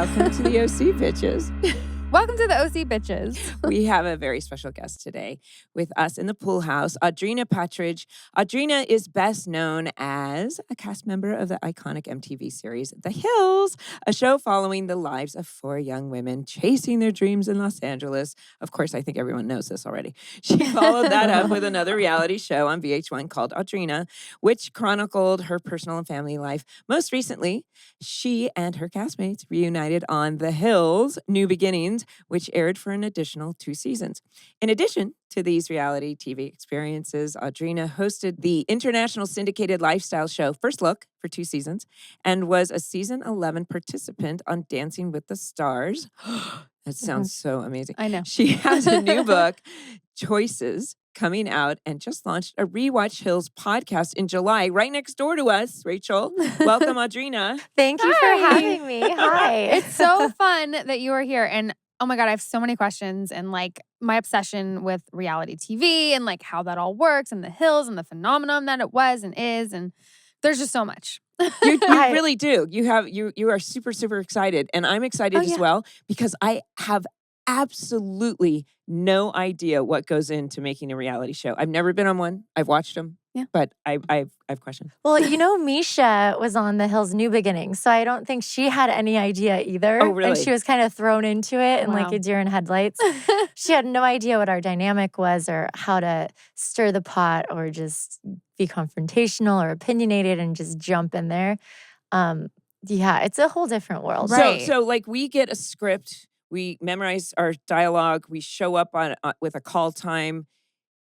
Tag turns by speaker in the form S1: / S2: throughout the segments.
S1: Welcome to the OC Bitches.
S2: Welcome to the OC Bitches.
S1: We have a very special guest today with us in the pool house, Audrina Patridge. Audrina is best known as a cast member of the iconic MTV series The Hills, a show following the lives of four young women chasing their dreams in Los Angeles. Of course, I think everyone knows this already. She followed that up with another reality show on VH1 called Audrina, which chronicled her personal and family life. Most recently, she and her castmates reunited on The Hills, New Beginnings, which aired for an additional 2 seasons. In addition to these reality TV experiences, Audrina hosted the international syndicated lifestyle show First Look for 2 seasons and was a season 11 participant on Dancing with the Stars. That sounds so amazing.
S2: I know.
S1: She has a new book, Choices, coming out and just launched a Rewatch Hills podcast in July, right next door to us. Rachel, welcome, Audrina.
S3: Thank you for having me. Hi.
S2: It's so fun that you are here. And oh my God, I have so many questions and like my obsession with reality TV and like how that all works and the Hills and the phenomenon that it was and is. And there's just so much.
S1: You really do. You are super, super excited. And I'm excited as well because I have absolutely no idea what goes into making a reality show. I've never been on one. I've watched them.
S2: Yeah.
S1: But I have questions.
S3: Well, you know, Misha was on The Hills New Beginnings, so I don't think she had any idea either.
S1: Oh, really?
S3: And she was kind of thrown into it and like a deer in headlights. She had no idea what our dynamic was or how to stir the pot or just be confrontational or opinionated and just jump in there. Yeah, it's a whole different world.
S2: Right.
S1: So like we get a script, we memorize our dialogue, we show up on with a call time.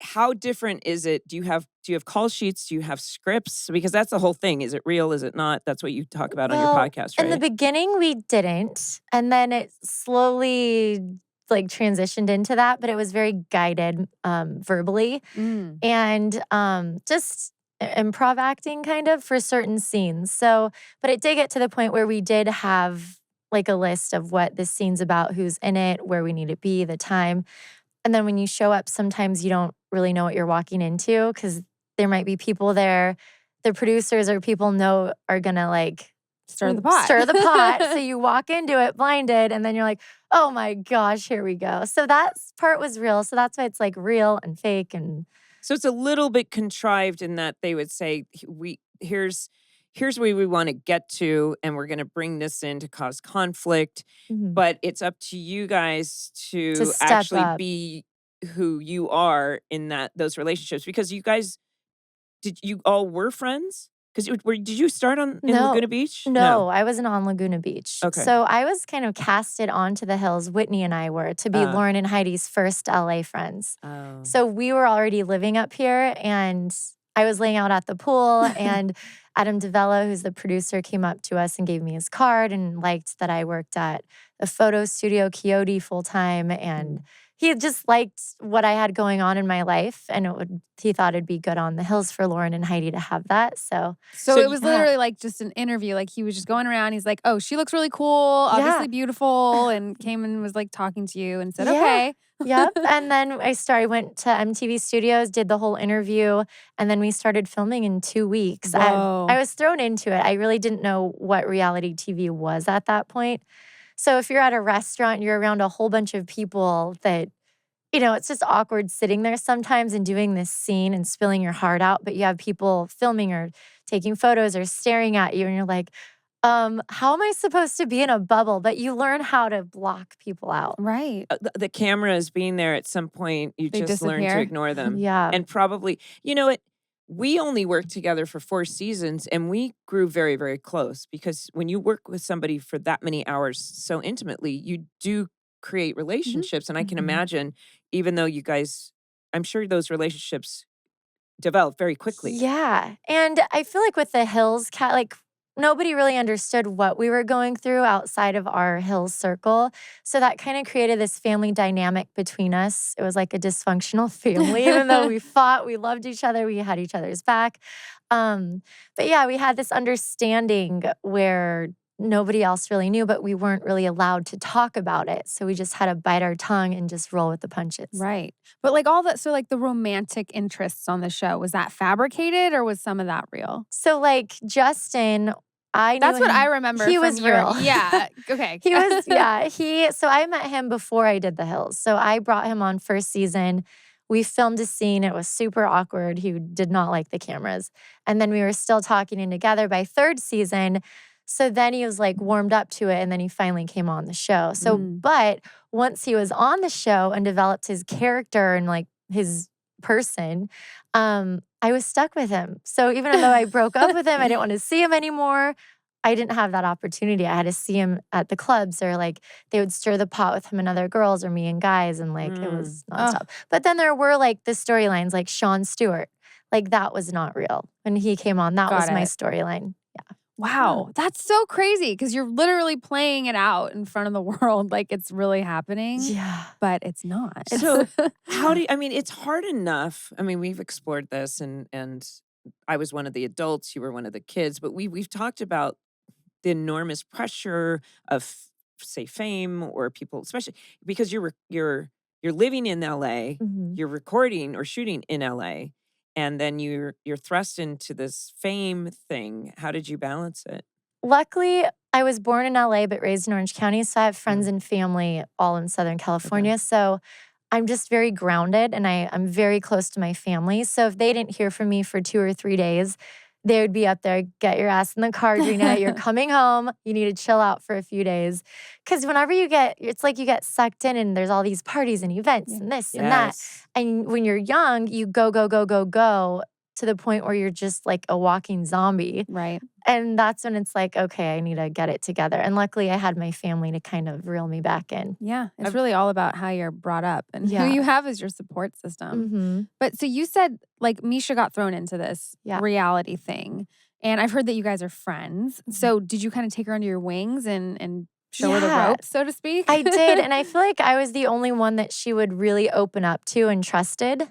S1: How different is it? Do you have call sheets? Do you have scripts? Because that's the whole thing. Is it real? Is it not? That's what you talk about on your podcast, right?
S3: In the beginning, we didn't. And then it slowly like transitioned into that, but it was very guided verbally and just improv acting kind of for certain scenes. So, but it did get to the point where we did have like a list of what this scene's about, who's in it, where we need to be, the time. And then when you show up, sometimes you don't really know what you're walking into because there might be people there, the producers or people know are gonna like
S2: stir the pot.
S3: So you walk into it blinded and then you're like, oh my gosh, here we go. So that part was real. So that's why it's like real and fake. And
S1: so it's a little bit contrived in that they would say, here's where we want to get to, and we're going to bring this in to cause conflict. But it's up to you guys to actually be who you are in those relationships. Because you guys, did you all were friends? Because did you start in Laguna Beach?
S3: No, I wasn't on Laguna Beach.
S1: Okay.
S3: So I was kind of casted onto The Hills. Whitney and I were to be Lauren and Heidi's first LA friends.
S1: Oh.
S3: So we were already living up here, and I was laying out at the pool, and Adam DeVella, who's the producer, came up to us and gave me his card and liked that I worked at a photo studio, Coyote, full-time. And he just liked what I had going on in my life. And he thought it'd be good on The Hills for Lauren and Heidi to have that. So
S2: it was literally like just an interview. Like he was just going around. He's like, oh, she looks really cool, obviously beautiful. And came and was like talking to you and said, okay.
S3: Yep. And then I went to MTV Studios, did the whole interview, and then we started filming in 2 weeks. I was thrown into it. I really didn't know what reality TV was at that point. So if you're at a restaurant, you're around a whole bunch of people that, you know, it's just awkward sitting there sometimes and doing this scene and spilling your heart out, but you have people filming or taking photos or staring at you, and you're like, how am I supposed to be in a bubble? But you learn how to block people out.
S2: Right.
S1: The cameras being there at some point, you just learn to ignore them.
S3: Yeah.
S1: And probably, you know what? We only worked together for 4 seasons, and we grew very, very close because when you work with somebody for that many hours so intimately, you do create relationships. And I can imagine, even though you guys, I'm sure those relationships develop very quickly.
S3: Yeah. And I feel like with the Hills nobody really understood what we were going through outside of our Hills circle. So that kind of created this family dynamic between us. It was like a dysfunctional family, even though we fought, we loved each other, we had each other's back. But yeah, we had this understanding where nobody else really knew, but we weren't really allowed to talk about it. So we just had to bite our tongue and just roll with the punches.
S2: Right. But like all that, so like the romantic interests on the show, was that fabricated or was some of that real?
S3: So like Justin, I
S2: That's
S3: knew
S2: what
S3: him.
S2: I remember.
S3: He
S2: from
S3: was
S2: your,
S3: real.
S2: Yeah. Okay.
S3: He was, yeah. So I met him before I did The Hills. So I brought him on first season. We filmed a scene. It was super awkward. He did not like the cameras. And then we were still talking and together by third season. So then he was like warmed up to it. And then he finally came on the show. So, but once he was on the show and developed his character and like his person, I was stuck with him. So even though I broke up with him, I didn't want to see him anymore. I didn't have that opportunity. I had to see him at the clubs, or like they would stir the pot with him and other girls or me and guys, and like it was nonstop. But then there were like the storylines like Sean Stewart. Like that was not real. When he came on, that was my storyline. Yeah.
S2: Wow. That's so crazy because you're literally playing it out in front of the world like it's really happening.
S3: Yeah.
S2: But it's not.
S1: So how do you, I mean, it's hard enough. I mean, we've explored this and I was one of the adults, you were one of the kids, but we've talked about the enormous pressure of, say, fame or people, especially because you're living in LA, you're recording or shooting in LA, and then you're thrust into this fame thing. How did you balance it?
S3: Luckily, I was born in LA but raised in Orange County, so I have friends and family all in Southern California.
S1: Okay.
S3: So I'm just very grounded, and I'm very close to my family. So if they didn't hear from me for 2 or 3 days, they would be up there, get your ass in the car, Audrina, you're coming home. You need to chill out for a few days. Because whenever it's like you get sucked in and there's all these parties and events and this and that. And when you're young, you go, go, go, go, go to the point where you're just like a walking zombie.
S2: Right.
S3: And that's when it's like, okay, I need to get it together. And luckily I had my family to kind of reel me back in.
S2: Yeah. It's really all about how you're brought up and who you have as your support system. But so you said like Misha got thrown into this reality thing. And I've heard that you guys are friends. So did you kind of take her under your wings and show her the ropes, so to speak?
S3: I did. And I feel like I was the only one that she would really open up to and trusted,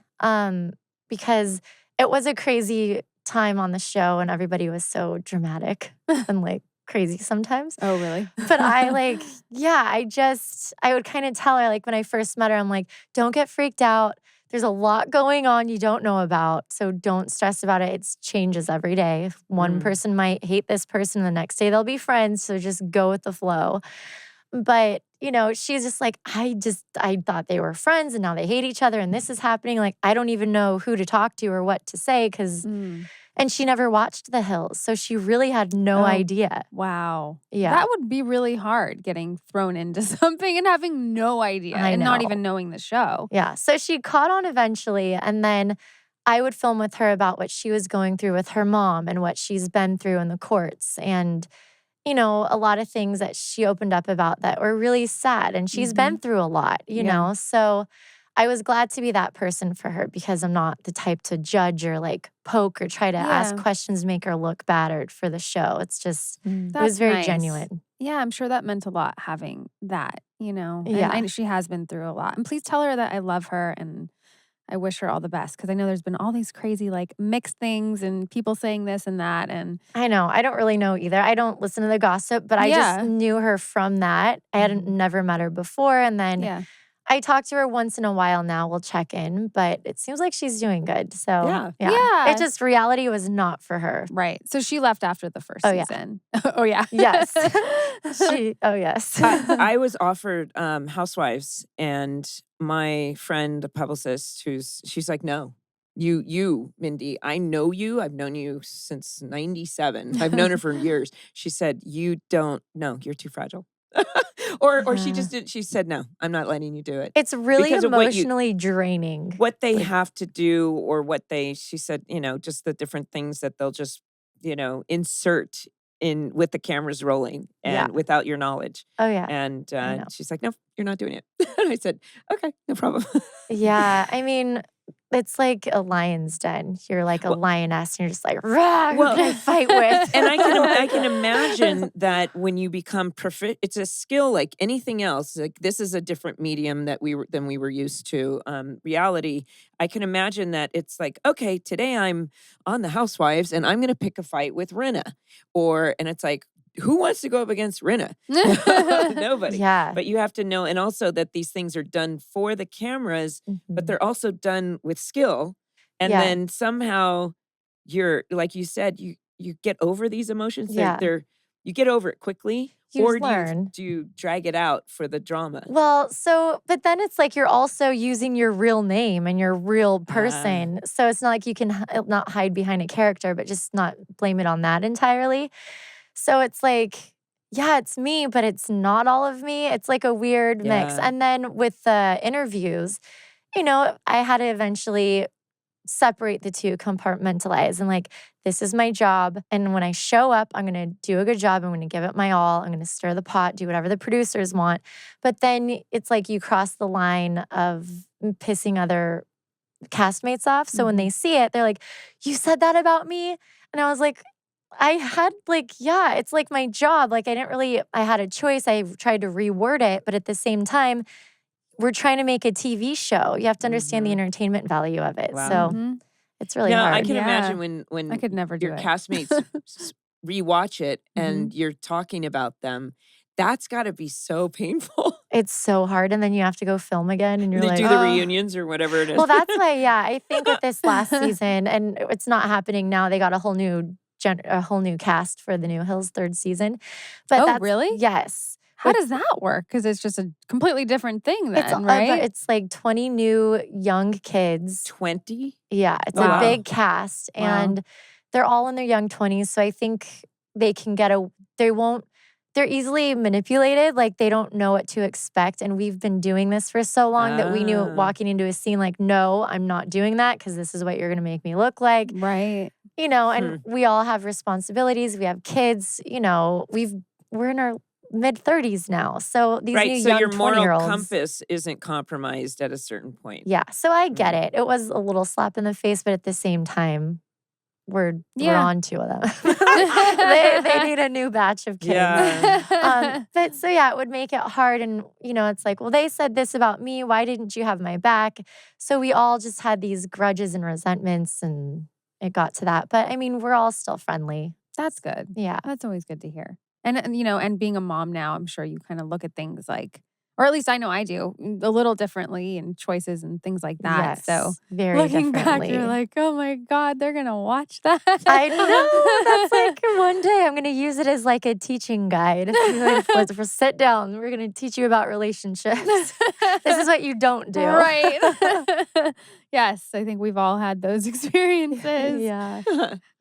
S3: because it was a crazy time on the show and everybody was so dramatic and like crazy sometimes.
S2: Oh, really?
S3: But I like, I would kind of tell her, like when I first met her, I'm like, don't get freaked out. There's a lot going on you don't know about. So don't stress about it. It changes every day. One person might hate this person, the next day they'll be friends. So just go with the flow. But, you know, she's just like, I thought they were friends and now they hate each other and this is happening. Like, I don't even know who to talk to or what to say because, and she never watched The Hills. So she really had no idea.
S2: Wow.
S3: Yeah.
S2: That would be really hard, getting thrown into something and having no idea and not even knowing the show.
S3: Yeah. So she caught on eventually. And then I would film with her about what she was going through with her mom and what she's been through in the courts. And you know, a lot of things that she opened up about that were really sad. And she's been through a lot, you know? So I was glad to be that person for her because I'm not the type to judge or like poke or try to ask questions, make her look battered for the show. It's just, it was very genuine.
S2: Yeah, I'm sure that meant a lot having that, you know?
S3: Yeah.
S2: And she has been through a lot. And please tell her that I love her and I wish her all the best because I know there's been all these crazy like mixed things and people saying this and that. And
S3: I know. I don't really know either. I don't listen to the gossip, but I just knew her from that. I hadn't never met her before. And then I talk to her once in a while now. We'll check in, but it seems like she's doing good. So yeah. It just, reality was not for her.
S2: Right. So she left after the first season. Oh, yeah.
S3: Yes. Yes.
S1: I was offered Housewives, and my friend, a publicist, she's like, no, you, Mindy, I know you. I've known you since 97. I've known her for years. She said, you don't, no, you're too fragile. Or she just did. She said, no, I'm not letting you do it.
S3: It's really emotionally draining.
S1: What they have to do or she said, you know, just the different things that they'll just, you know, insert in with the cameras rolling and without your knowledge.
S3: Oh, yeah.
S1: And she's like, no, you're not doing it. And I said, okay, no problem.
S3: Yeah. I mean, it's like a lion's den. You're like a lioness and you're just like, rah, who can I fight with?
S1: And I can imagine that when you become proficient, it's a skill like anything else. Like this is a different medium than we were used to. Reality, I can imagine that it's like, okay, today I'm on the Housewives and I'm going to pick a fight with Rinna. And it's like, who wants to go up against Rinna? Nobody.
S3: Yeah.
S1: But you have to know, and also that these things are done for the cameras, but they're also done with skill. And then somehow you're, like you said, you get over these emotions. you get over it quickly,
S3: You
S1: or
S3: learn.
S1: do you drag it out for the drama?
S3: Well, but then it's like you're also using your real name and your real person. So it's not like you can not hide behind a character, but just not blame it on that entirely. So it's like, yeah, it's me, but it's not all of me. It's like a weird mix.
S1: Yeah.
S3: And then with the interviews, I had to eventually separate the two, compartmentalize, and like, this is my job. And when I show up, I'm going to do a good job. I'm going to give it my all. I'm going to stir the pot, do whatever the producers want. But then it's like you cross the line of pissing other castmates off. So when they see it, they're like, you said that about me? And I was like, I had it's like my job. Like I had a choice. I tried to reword it, but at the same time, we're trying to make a TV show. You have to understand the entertainment value of it.
S1: Wow.
S3: So it's really
S1: Now,
S3: hard.
S1: I can imagine when
S2: I could never do
S1: your
S2: it.
S1: castmates rewatch it and you're talking about them, that's got to be so painful.
S3: It's so hard. And then you have to go film again and you're
S1: They
S3: like,
S1: do the reunions or whatever it is.
S3: Well, that's why, I think with this last season, and it's not happening now, they got a whole new cast for the New Hills third season. But
S2: really?
S3: Yes.
S2: How does that work? Because it's just a completely different thing then, right?
S3: It's like 20 new young kids.
S1: 20?
S3: Yeah, it's
S1: Wow.
S3: a big cast.
S2: Wow.
S3: And they're all in their young 20s. So I think they can they're easily manipulated. Like they don't know what to expect. And we've been doing this for so long that we knew walking into a scene like, no, I'm not doing that because this is what you're going to make me look like.
S2: Right.
S3: And we all have responsibilities. We have kids, we're in our mid-30s now. So these new
S1: so
S3: young
S1: your moral
S3: 20-year-olds.
S1: compass isn't compromised at a certain point.
S3: Yeah, so I get it. It was a little slap in the face, but at the same time, we're on to them. they need a new batch of kids.
S1: Yeah.
S3: But so it would make it hard. And, it's like, well, they said this about me. Why didn't you have my back? So we all just had these grudges and resentments and it got to that. But I mean, we're all still friendly.
S2: That's good.
S3: Yeah.
S2: That's always good to hear. And and being a mom now, I'm sure you kind of look at things like, or at least I know I do, a little differently and choices and things like that.
S3: Yes,
S2: So
S3: very
S2: looking
S3: differently.
S2: back, you're like, oh my God, they're going to watch that.
S3: I know. That's like one day I'm going to use it as like a teaching guide. Let's sit down. We're going to teach you about relationships. This is what you don't do.
S2: Right. Yes, I think we've all had those experiences.
S3: Yeah.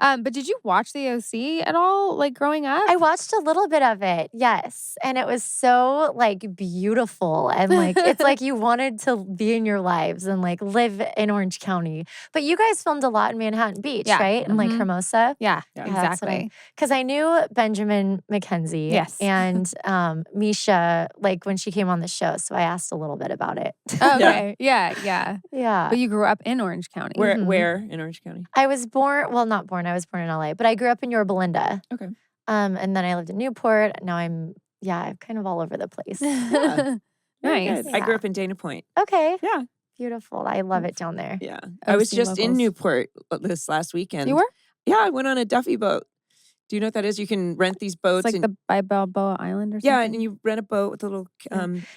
S2: But did you watch the OC at all, like growing up?
S3: I watched a little bit of it, yes. And it was so like beautiful. And like, it's like you wanted to be in your lives and like live in Orange County. But you guys filmed a lot in Manhattan Beach, right? And like Hermosa.
S2: Yeah,
S3: exactly. Because I knew Benjamin McKenzie.
S2: Yes.
S3: And Misha, like when she came on the show. So I asked a little bit about it.
S2: Okay. Yeah.
S3: Yeah.
S2: But you grew up in Orange County.
S1: Where in Orange County?
S3: I was born, well, not born. I was born in LA, but I grew up in Yorba Linda.
S1: Okay.
S3: And then I lived in Newport. Now I'm kind of all over the place.
S1: Yeah.
S2: Nice.
S1: I grew up in Dana Point.
S3: Okay.
S1: Yeah.
S3: Beautiful. I love it down there.
S1: Yeah. I was just in
S2: locals.
S1: Newport this last weekend.
S2: You were?
S1: Yeah, I went on a Duffy boat. Do you know what that is? You can rent these boats.
S2: It's like by Balboa Island or something?
S1: Yeah, and you rent a boat with a little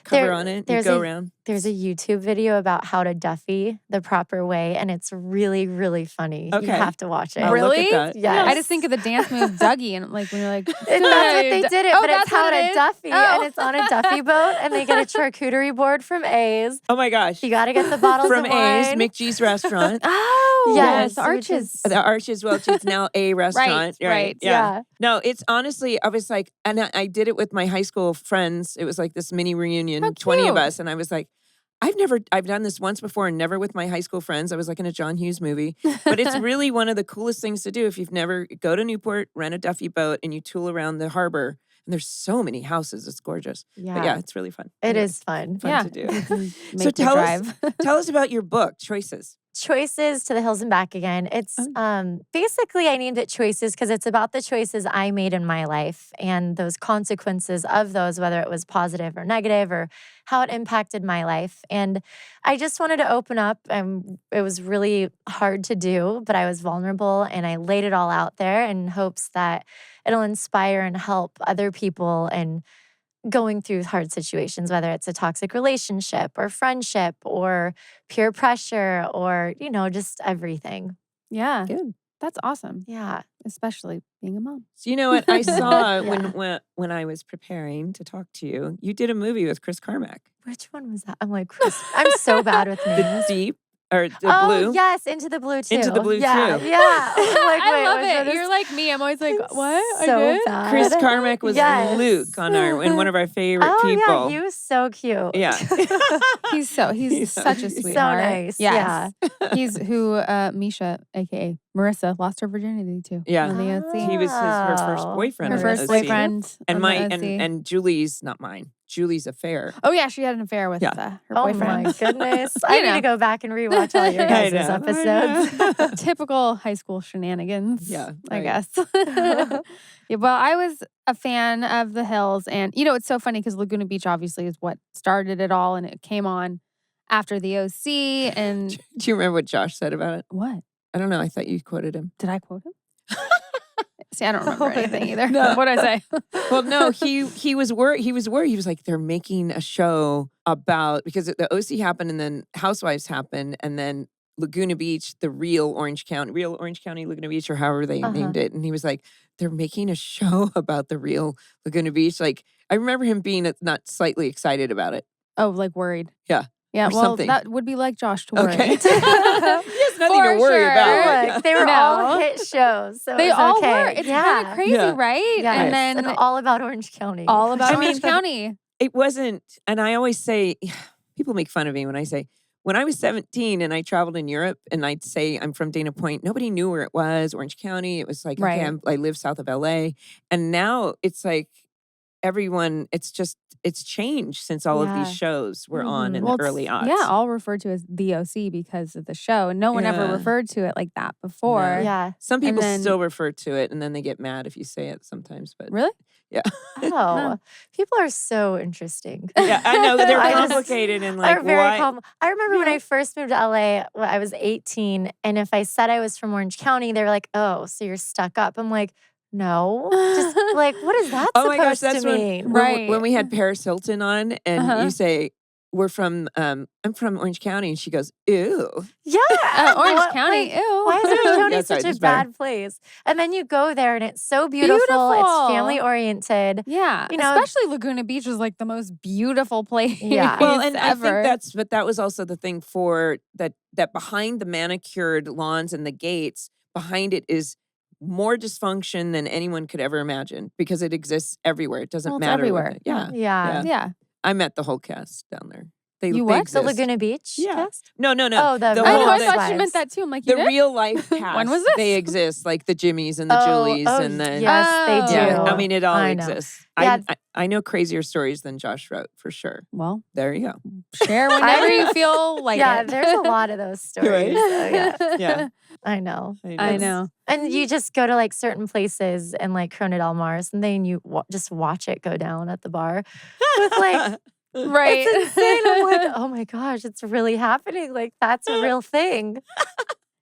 S1: cover on it and you go around.
S3: There's a YouTube video about how to Duffy the proper way, and it's really, really funny.
S1: Okay.
S3: You have to watch it.
S1: I'll look at that.
S3: Yes.
S2: I just think of the dance move Dougie, and like when you're like,
S3: That's what they did it, but it's how to Duffy,
S2: Oh.
S3: and it's on a Duffy boat, and they get a charcuterie board from A's.
S1: Oh my gosh.
S3: You got to get the bottles
S1: From
S3: of
S1: A's,
S3: wine.
S1: McGee's restaurant.
S2: Oh,
S3: Yes,
S2: the
S3: which
S2: Arches.
S3: is-
S1: The Arches, well, it's now a restaurant.
S2: right.
S1: Yeah. No, it's honestly, I was like, and I did it with my high school friends. It was like this mini reunion,
S2: How
S1: 20 of
S2: cute.
S1: us. And I was like, I've done this once before and never with my high school friends. I was like in a John Hughes movie. But it's really one of the coolest things to do if you've never, go to Newport, rent a Duffy boat, and you tool around the harbor. And there's so many houses. It's gorgeous.
S3: Yeah.
S1: But yeah, it's really fun.
S3: It
S1: Anyway,
S3: is fun.
S1: fun to do.
S2: Make
S1: So
S2: you
S1: tell
S2: drive.
S1: Tell us about your book, Choices.
S3: Choices to the Hills and Back Again. It's basically I named it Choices because it's about the choices I made in my life and those consequences of those, whether it was positive or negative or how it impacted my life. And I just wanted to open up, and it was really hard to do, but I was vulnerable and I laid it all out there in hopes that it'll inspire and help other people and going through hard situations, whether it's a toxic relationship or friendship or peer pressure or, just everything.
S2: Yeah.
S1: Good.
S2: That's awesome.
S3: Yeah.
S2: Especially being a mom.
S1: So you know what I saw
S3: Yeah.
S1: when I was preparing to talk to you? You did a movie with Chris Carmack.
S3: Which one was that? I'm like, Chris, I'm so bad with
S1: The
S3: names.
S1: Deep or the
S3: Oh,
S1: Blue.
S3: yes, Into the Blue too.
S1: Into the Blue
S3: Yeah,
S1: too.
S3: yeah. I'm like,
S2: I
S3: wait,
S2: love
S3: which one
S2: it.
S3: is-
S2: You're like me. I'm always like, what?
S3: So
S2: I did?
S3: bad.
S1: Chris Carmack was
S3: Yes.
S1: Luke on in one of our favorite
S3: Oh
S1: people.
S3: yeah, he was so cute.
S1: Yeah.
S2: He's such a
S3: He's
S2: sweetheart.
S3: so nice.
S2: Yes. He's who Misha, aka Marissa, lost her virginity to.
S1: Yeah.
S2: On the OC.
S1: He was her first boyfriend.
S2: Her
S1: on the
S2: first
S1: OC.
S2: boyfriend.
S1: And
S2: on
S1: my
S2: the OC.
S1: and Julie's not mine. Julie's affair.
S2: Oh yeah, she had an affair with
S1: Yeah.
S2: her
S3: Oh
S2: boyfriend.
S3: my goodness. I need to go back and rewatch all your
S1: I
S3: guys'
S1: know.
S3: episodes.
S2: Typical high school shenanigans.
S1: Yeah,
S2: I
S1: right.
S2: guess. Yeah, well, I was a fan of The Hills, and it's so funny because Laguna Beach obviously is what started it all, and it came on after the OC. And
S1: Do you remember what Josh said about it?
S2: what
S1: I don't know. I thought you quoted him.
S2: did I quote him? See, I don't remember anything either.
S1: No.
S2: What did I say?
S1: Well, no, he was worried. He was worried. He was like, they're making a show about because the OC happened and then Housewives happened and then Laguna Beach, the real Orange County, Laguna Beach, or however they named it. And he was like, they're making a show about the real Laguna Beach. Like, I remember him being not slightly excited about it.
S2: Oh, like worried.
S1: Yeah.
S2: Yeah,
S1: Or
S2: well,
S1: something.
S2: that would be like Josh to worry.
S1: Okay. He has nothing
S2: For
S1: to worry
S2: sure.
S1: about.
S3: Look, they were all hit shows. So
S2: They
S3: it was
S2: all
S3: okay.
S2: were. It's kind of crazy,
S1: Yeah.
S2: right?
S3: Yes.
S2: And then
S3: And all about Orange County.
S2: all about
S1: I mean,
S2: Orange County.
S1: It wasn't, and I always say, people make fun of me when I say, when I was 17 and I traveled in Europe and I'd say I'm from Dana Point, nobody knew where it was, Orange County. It was like,
S2: Right.
S1: okay, I live south of LA. And now it's like everyone, it's changed since all of
S3: Yeah.
S1: these shows were on in
S2: Well,
S1: the early aughts.
S2: Yeah, all referred to as the OC because of the show. And no one ever
S1: Yeah.
S2: referred to it like that before.
S1: No.
S3: Yeah.
S1: Some people
S2: then-
S1: still refer to it and then they get mad if you say it sometimes. But
S2: Really?
S1: yeah.
S3: Oh, people are so interesting.
S1: Yeah, I know they're
S3: I just-
S1: complicated and like
S3: Are very
S1: why.
S3: I remember when I first moved to LA, when I was 18, and if I said I was from Orange County, they were like, "Oh, so you're stuck up." I'm like, "No, just like, what is that
S1: Oh my gosh,
S3: supposed
S1: that's
S3: to mean?"
S1: when,
S2: Right.
S1: when we had Paris Hilton on and
S2: Uh-huh.
S1: you say, we're from, I'm from Orange County. And she goes, ew.
S3: Yeah,
S2: Orange
S3: what-
S2: County,
S3: like,
S2: ew.
S3: Why is Orange County
S1: Yeah, sorry,
S3: such a
S1: just better.
S3: bad place? And then you go there and it's so beautiful. It's
S2: Beautiful.
S3: family oriented.
S2: Yeah,
S3: You know-
S2: especially Laguna Beach is like the most beautiful place
S3: Yeah.
S1: Well, and
S2: ever.
S1: I think but that was also the thing for that behind the manicured lawns and the gates, behind it is more dysfunction than anyone could ever imagine because it exists everywhere. It doesn't
S2: Well, it's
S1: matter. what
S2: everywhere.
S1: it- Yeah.
S3: Yeah.
S2: yeah.
S1: I met the whole cast down there. They,
S2: You
S1: they
S2: what? The
S3: The
S1: exist.
S3: Laguna Beach
S1: Yeah.
S3: cast?
S1: No.
S3: Oh, the
S1: whole-
S2: I know. I
S1: the-
S2: thought you
S3: Housewives.
S2: meant that too. I'm like, you
S1: The
S2: did?
S1: real life cast.
S2: When was this?
S1: They exist, like the Jimmys and the
S3: Oh,
S1: Julies
S3: oh,
S1: and the
S3: yes, they
S2: Oh.
S3: do.
S1: yeah. I mean, it all
S3: I know.
S1: exists.
S3: Yeah.
S1: I know crazier stories than Josh wrote for sure.
S2: Well,
S1: There you go.
S2: share whenever you feel like
S3: yeah,
S2: it.
S3: there's a lot of those stories.
S1: Right?
S3: So, yeah,
S1: Yeah.
S3: I know.
S2: I know.
S3: And you just go to like certain places in like Corona del Mars and then you just watch it go down at the bar with like,
S2: Right.
S3: it's insane. I'm like, oh my gosh, it's really happening. Like that's a real thing.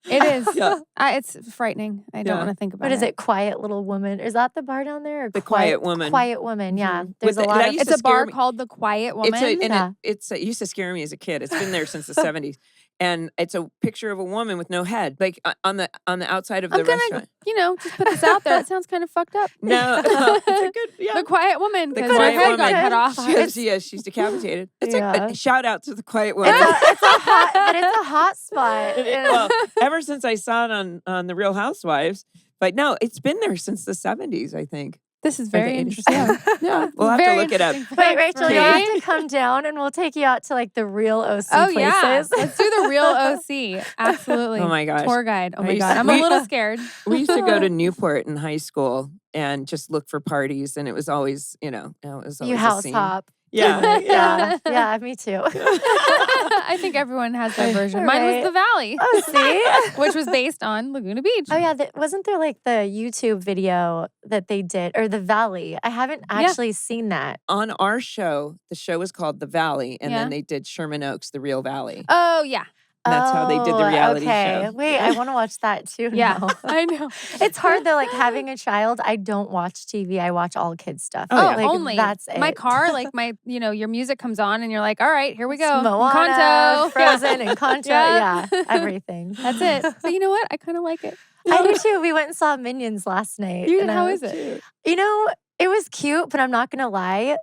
S2: It is.
S1: Yeah.
S2: It's frightening. I don't
S1: Yeah.
S2: want to think about
S3: What is it? Quiet Little Woman. Is that the bar down there? Or
S1: The Quiet Woman.
S3: Quiet Woman, yeah.
S1: Mhm.
S3: There's
S1: With
S3: a
S1: the-
S3: lot
S1: that
S3: of
S1: used
S2: It's
S1: to
S2: a bar
S1: scare me.
S2: called The Quiet Woman.
S1: It
S3: Yeah.
S1: used to scare me as a kid. It's been there since the 70s. And it's a picture of a woman with no head, like on the outside of the
S2: I'm gonna,
S1: restaurant.
S2: just put this out there. It sounds kind of fucked up.
S1: No, it's a good, yeah.
S2: The Quiet Woman,
S1: The
S2: because her
S1: Quiet
S2: head got
S1: Woman.
S2: cut off.
S1: She's decapitated. It's
S3: Yeah.
S1: a shout out to the Quiet Woman.
S3: it's a hot spot.
S1: Well, ever since I saw it on the Real Housewives, but no, it's been there since the 70s, I think.
S2: This is
S1: Or the
S2: very
S1: 80s.
S2: interesting.
S1: Yeah, we'll have to
S2: Very
S1: look it up.
S2: interesting
S3: Wait,
S2: facts
S3: Rachel,
S2: for
S3: you'll
S2: me.
S3: have to come down and we'll take you out to like the real OC
S2: Oh
S3: places.
S2: yeah, let's do the real OC. Absolutely.
S1: Oh my gosh.
S2: Tour guide. Oh
S1: I
S2: my
S1: used
S2: god,
S1: to-
S2: I'm a
S1: we-
S2: little scared.
S1: We used to go to Newport in high school and just look for parties, and it was always, it was always
S3: You
S1: a
S3: house
S1: scene.
S3: hop.
S1: Yeah,
S3: Yeah, yeah, me too.
S2: I think everyone has that version. Mine was
S3: Right.
S2: the Valley,
S3: Oh, see?
S2: which was based on Laguna Beach.
S3: Oh yeah, wasn't there like the YouTube video that they did, or the Valley? I haven't actually seen that.
S1: On our show, the show was called The Valley, and
S2: Yeah.
S1: then they did Sherman Oaks, the real Valley.
S2: Oh yeah,
S1: And that's how they did the reality
S3: okay.
S1: show.
S3: Wait, I want to watch that too.
S2: yeah.
S3: now.
S2: I know.
S3: It's hard though, like having a child. I don't watch TV. I watch all kids stuff.
S1: Oh,
S2: Oh,
S1: yeah.
S3: Like, that's it.
S2: My car, like your music comes on and you're like, all right, here we go.
S3: Moana,
S2: Encanto.
S3: Frozen, and Contra.
S2: Yeah.
S3: Yeah, everything.
S2: That's it. But you know what? I kind of like it.
S3: I do too. We went and saw Minions last night.
S2: You
S3: and
S2: how
S3: I-
S2: is it?
S3: You know, it was cute, but I'm not going to lie.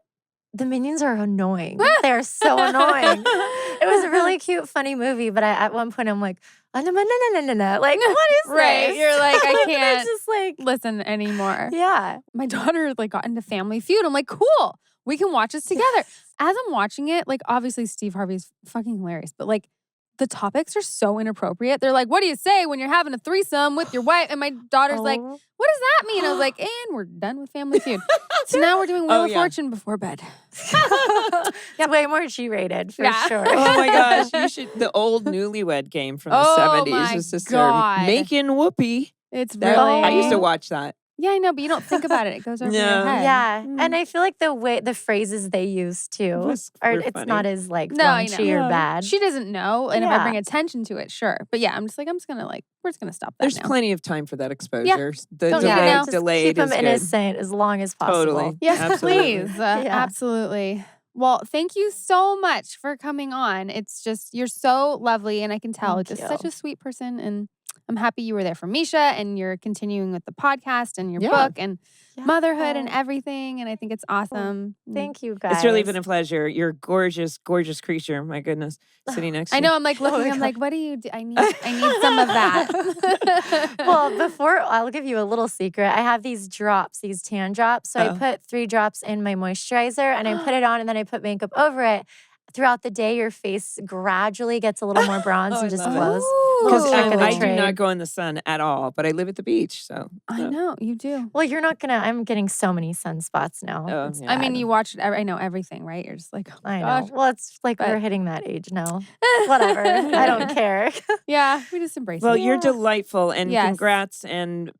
S3: The Minions are annoying. They're so annoying. It was a really cute, funny movie, but at one point I'm like, like, what is
S2: Right.
S3: this?
S2: You're like, I
S3: It's
S2: can't
S3: just like,
S2: listen anymore.
S3: yeah.
S2: My daughter like got into Family Feud. I'm like, cool. We can watch this together. As I'm watching it, like obviously Steve Harvey's fucking hilarious, but like the topics are so inappropriate. They're like, what do you say when you're having a threesome with your wife? And my daughter's like,
S3: Oh.
S2: what does that mean? I was like, and we're done with Family Feud. So now we're doing Wheel of Fortune before bed.
S3: It's way more G-rated for sure.
S1: Oh my gosh, you should. The old Newlywed game from the
S2: Oh
S1: 70s
S2: my
S1: is just
S2: God.
S1: making whoopee.
S2: It's
S1: That-
S2: really.
S1: I used to watch that.
S2: Yeah, I know, but you don't think about it. It goes over your
S1: No.
S2: head.
S3: Yeah,
S2: Mm.
S3: and I feel like the phrases they use too,
S1: Were
S3: it's
S1: funny.
S3: not as like
S2: No, I
S3: raunchy
S2: know.
S3: or bad.
S2: She doesn't know, and if I
S3: Yeah.
S2: bring attention to it, sure. But yeah, I'm just gonna we're just gonna stop that
S1: There's
S2: now.
S1: plenty of time for that exposure. The
S2: Don't need
S1: delay,
S2: to know.
S3: Just
S1: delayed
S3: keep them
S1: is good.
S3: innocent as long as possible.
S1: Totally.
S2: Yes,
S1: Absolutely.
S2: please. Absolutely. Well, thank you so much for coming on. It's just, you're so lovely, and I can tell
S3: Thank
S2: just
S3: you.
S2: such a sweet person. And I'm happy you were there for Misha, and you're continuing with the podcast and your
S1: Yeah.
S2: book and
S3: Yeah.
S2: motherhood and everything. And I think it's awesome.
S3: Thank you guys.
S1: It's really been a pleasure. You're a gorgeous, gorgeous creature. My goodness, sitting next to
S2: I
S1: you.
S2: know. I'm like looking.
S3: my
S2: I'm
S3: God.
S2: like, what do you do? I need some of that.
S3: Well, before I'll give you a little secret. I have these drops, these tan drops. So I
S1: Oh.
S3: put 3 drops in my moisturizer and I put it on and then I put makeup over it. Throughout the day, your face gradually gets a little more bronze
S1: Oh, I
S3: and just
S1: love it.
S3: glows.
S1: Because
S3: Little trick of the
S1: I do
S3: trade.
S1: not go in the sun at all, but I live at the beach, so
S2: I know you do.
S3: Well, you're not gonna. I'm getting so many sunspots now.
S1: Oh,
S3: It's
S1: yeah.
S2: I mean,
S3: bad.
S2: you watch it. I know everything, right? You're just like, oh my
S3: I know.
S2: gosh.
S3: Well, it's like
S2: But-
S3: we're hitting that age now. Whatever. I don't care.
S2: Yeah, we just embrace
S1: Well,
S2: it.
S1: you're
S3: Yeah.
S1: delightful, and
S2: Yes.
S1: congrats, and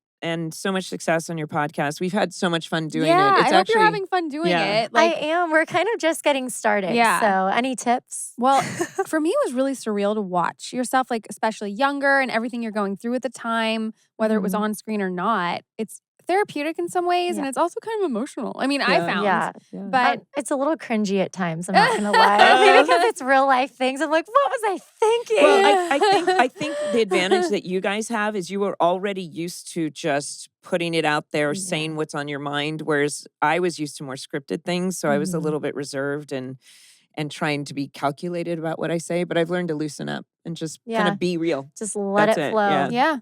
S1: so much success on your podcast. We've had so much fun doing
S2: yeah,
S1: it. It's
S2: I hope
S1: actually
S2: you're having fun doing
S1: yeah.
S2: it. Like,
S3: I am. We're kind of just getting started.
S2: Yeah.
S3: So, any tips?
S2: well, for me, it was really surreal to watch yourself, like especially younger and everything you're going through at the time, whether it was
S3: Mhm.
S2: on screen or not. It's therapeutic in some ways, and
S3: Yeah.
S2: it's also kind of emotional. I mean, I
S1: Yeah.
S2: found,
S3: Yeah.
S2: but
S3: It's a little cringy at times. I'm not gonna lie. Maybe because it's real life things. I'm like, what was I thinking?
S1: Well, I think the advantage that you guys have is you were already used to just putting it out there,
S3: Yeah.
S1: saying what's on your mind, whereas I was used to more scripted things, so I was a
S3: Mhm.
S1: little bit reserved and trying to be calculated about what I say. But I've learned to loosen up and just kind
S3: Yeah.
S1: of be real.
S3: Just let
S1: That's
S3: it
S1: it,
S3: flow.
S1: yeah.
S2: yeah.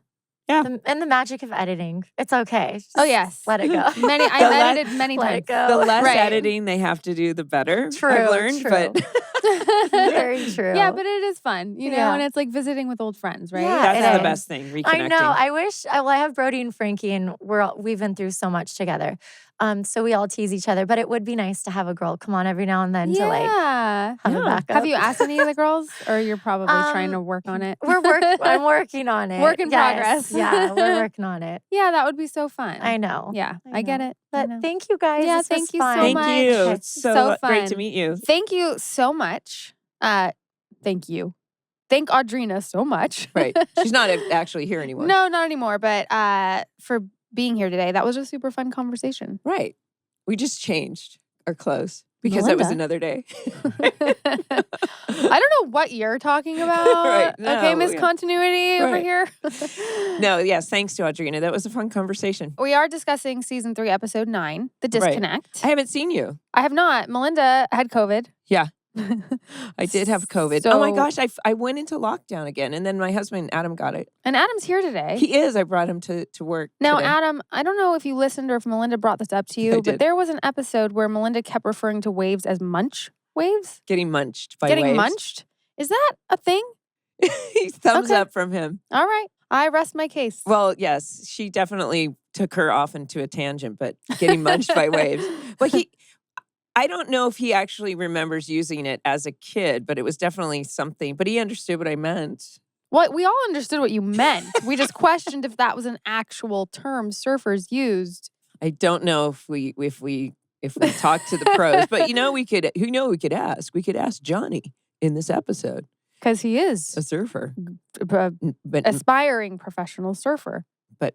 S3: And the magic of editing. It's okay. Just
S2: Oh yes,
S3: let it go.
S2: I've
S1: The la-
S2: edited many
S3: Let
S2: times.
S3: it go.
S1: The less
S2: Right.
S1: editing they have to do, the better.
S3: True,
S1: I've learned,
S3: true.
S1: but
S3: Very true.
S2: Yeah, but it is fun, you know,
S3: Yeah.
S2: and it's like visiting with old friends, right?
S3: Yeah,
S1: that's
S3: it
S1: the
S3: is.
S1: best thing. Reconnecting.
S3: I know. I wish. Well, I have Brody and Frankie, and we've been through so much together. So we all tease each other. But it would be nice to have a girl come on every now and then to like
S2: Yeah.
S3: have a
S1: Yeah.
S3: backup.
S2: Have you asked any of the girls, or you're probably trying to work on it?
S3: I'm working on it.
S2: Work in
S3: Yes.
S2: progress.
S3: Yeah, we're working on it.
S2: Yeah, that would be so fun.
S3: I know.
S2: Yeah,
S3: I
S2: I get
S3: know.
S2: it. I
S3: But
S2: know.
S3: thank you guys.
S2: Yeah,
S3: This
S2: thank
S3: was
S2: you so
S3: fun.
S1: Thank
S2: much.
S1: you.
S2: Okay.
S1: It's
S2: So
S1: so great to
S2: fun.
S1: meet you.
S2: Thank you so much. Thank you. Thank Audrina so much.
S1: Right. She's not actually here anymore.
S2: No, not anymore. But for being here today, that was a super fun conversation.
S1: Right. We just changed our clothes because that was
S3: Melinda.
S1: another day.
S2: I don't know what you're talking about.
S1: Right,
S2: Okay,
S1: no,
S2: Miss
S1: yeah.
S2: Continuity over
S1: Right.
S2: here.
S1: No, yes, thanks to Audrina. That was a fun conversation.
S2: We are discussing season 3, episode 9, The
S1: Right.
S2: Disconnect.
S1: I haven't seen you.
S2: I have not. Melinda had COVID.
S1: Yeah. I did have COVID. Oh my
S2: So-
S1: gosh, I went into lockdown again, and then my husband Adam got it.
S2: And Adam's here today.
S1: He is. I brought him to work.
S2: Now,
S1: today.
S2: Adam, I don't know if you listened or if Melinda brought this up to you, but
S1: did.
S2: there was an episode where Melinda kept referring to waves as munch waves.
S1: Getting munched by
S2: Getting
S1: waves.
S2: munched? Is that a thing?
S1: Thumbs
S2: Okay.
S1: up from him.
S2: All right. I rest my case.
S1: Well, yes, she definitely took her off into a tangent, but getting munched by waves. But I don't know if he actually remembers using it as a kid, but it was definitely something. But he understood what I meant.
S2: Well, we all understood what you meant. We just questioned if that was an actual term surfers used.
S1: I don't know if we talk to the pros, but we could ask. We could ask Johnny in this episode,
S2: Because he is
S1: a surfer,
S2: a
S1: but
S2: aspiring professional surfer.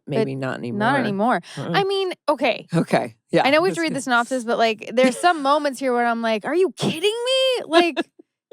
S1: maybe not anymore.
S2: Not anymore.
S1: Uh-uh.
S2: I mean, okay.
S1: Okay, yeah.
S2: I know we have
S1: that's
S2: to read
S1: good.
S2: the synopsis, but like there's some moments here where I'm like, are you kidding me? Like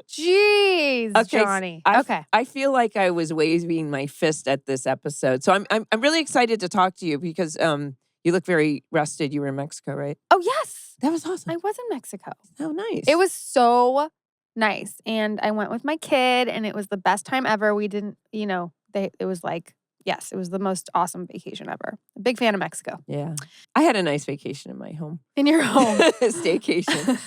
S2: Jeez,
S1: Okay,
S2: Johnny. Okay.
S1: I feel like I was waving my fist at this episode. So I'm really excited to talk to you because you look very rested. You were in Mexico, right?
S2: Oh, yes.
S1: That was awesome.
S2: I was in Mexico.
S1: Oh, nice.
S2: It was so nice. And I went with my kid and it was the best time ever. We didn't, it was like, yes, it was the most awesome vacation ever. A big fan of Mexico.
S1: Yeah. I had a nice vacation in my home.
S2: In your home.
S1: Staycation.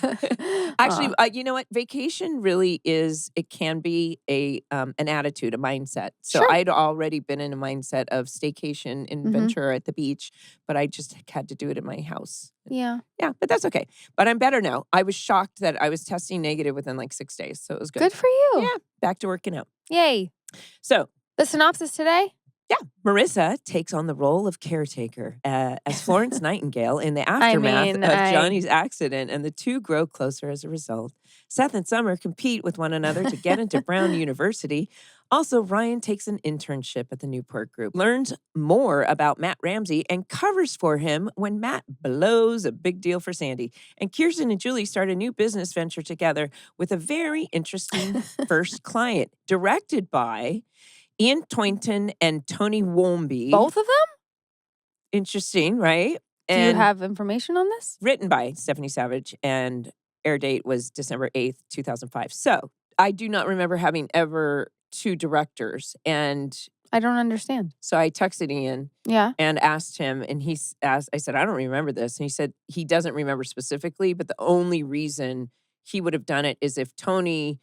S1: Actually, you know what? Vacation really is, it can be an attitude, a mindset. So
S2: Sure.
S1: I'd already been in a mindset of staycation in Ventura at the beach, but I just had to do it in my house.
S2: Yeah.
S1: Yeah, but that's okay. But I'm better now. I was shocked that I was testing negative within like 6 days. So it was good.
S2: Good for you.
S1: Yeah, back to working out.
S2: Yay.
S1: So
S2: the synopsis today?
S1: Yeah, Marissa takes on the role of caretaker as Florence Nightingale in the aftermath of Johnny's accident, and the two grow closer as a result. Seth and Summer compete with one another to get into Brown University. Also, Ryan takes an internship at the Newport Group, learns more about Matt Ramsey, and covers for him when Matt blows a big deal for Sandy. And Kirsten and Julie start a new business venture together with a very interesting first client, directed by Ian Toynton and Tony Wolmby.
S2: Both of them?
S1: Interesting, right?
S2: Do you have information on this?
S1: Written by Stephanie Savage, and air date was December 8th, 2005. So I do not remember having ever two directors. And
S2: I don't understand.
S1: So I texted Ian and asked him, and I said, I don't remember this. And he said he doesn't remember specifically, but the only reason he would have done it is if Tony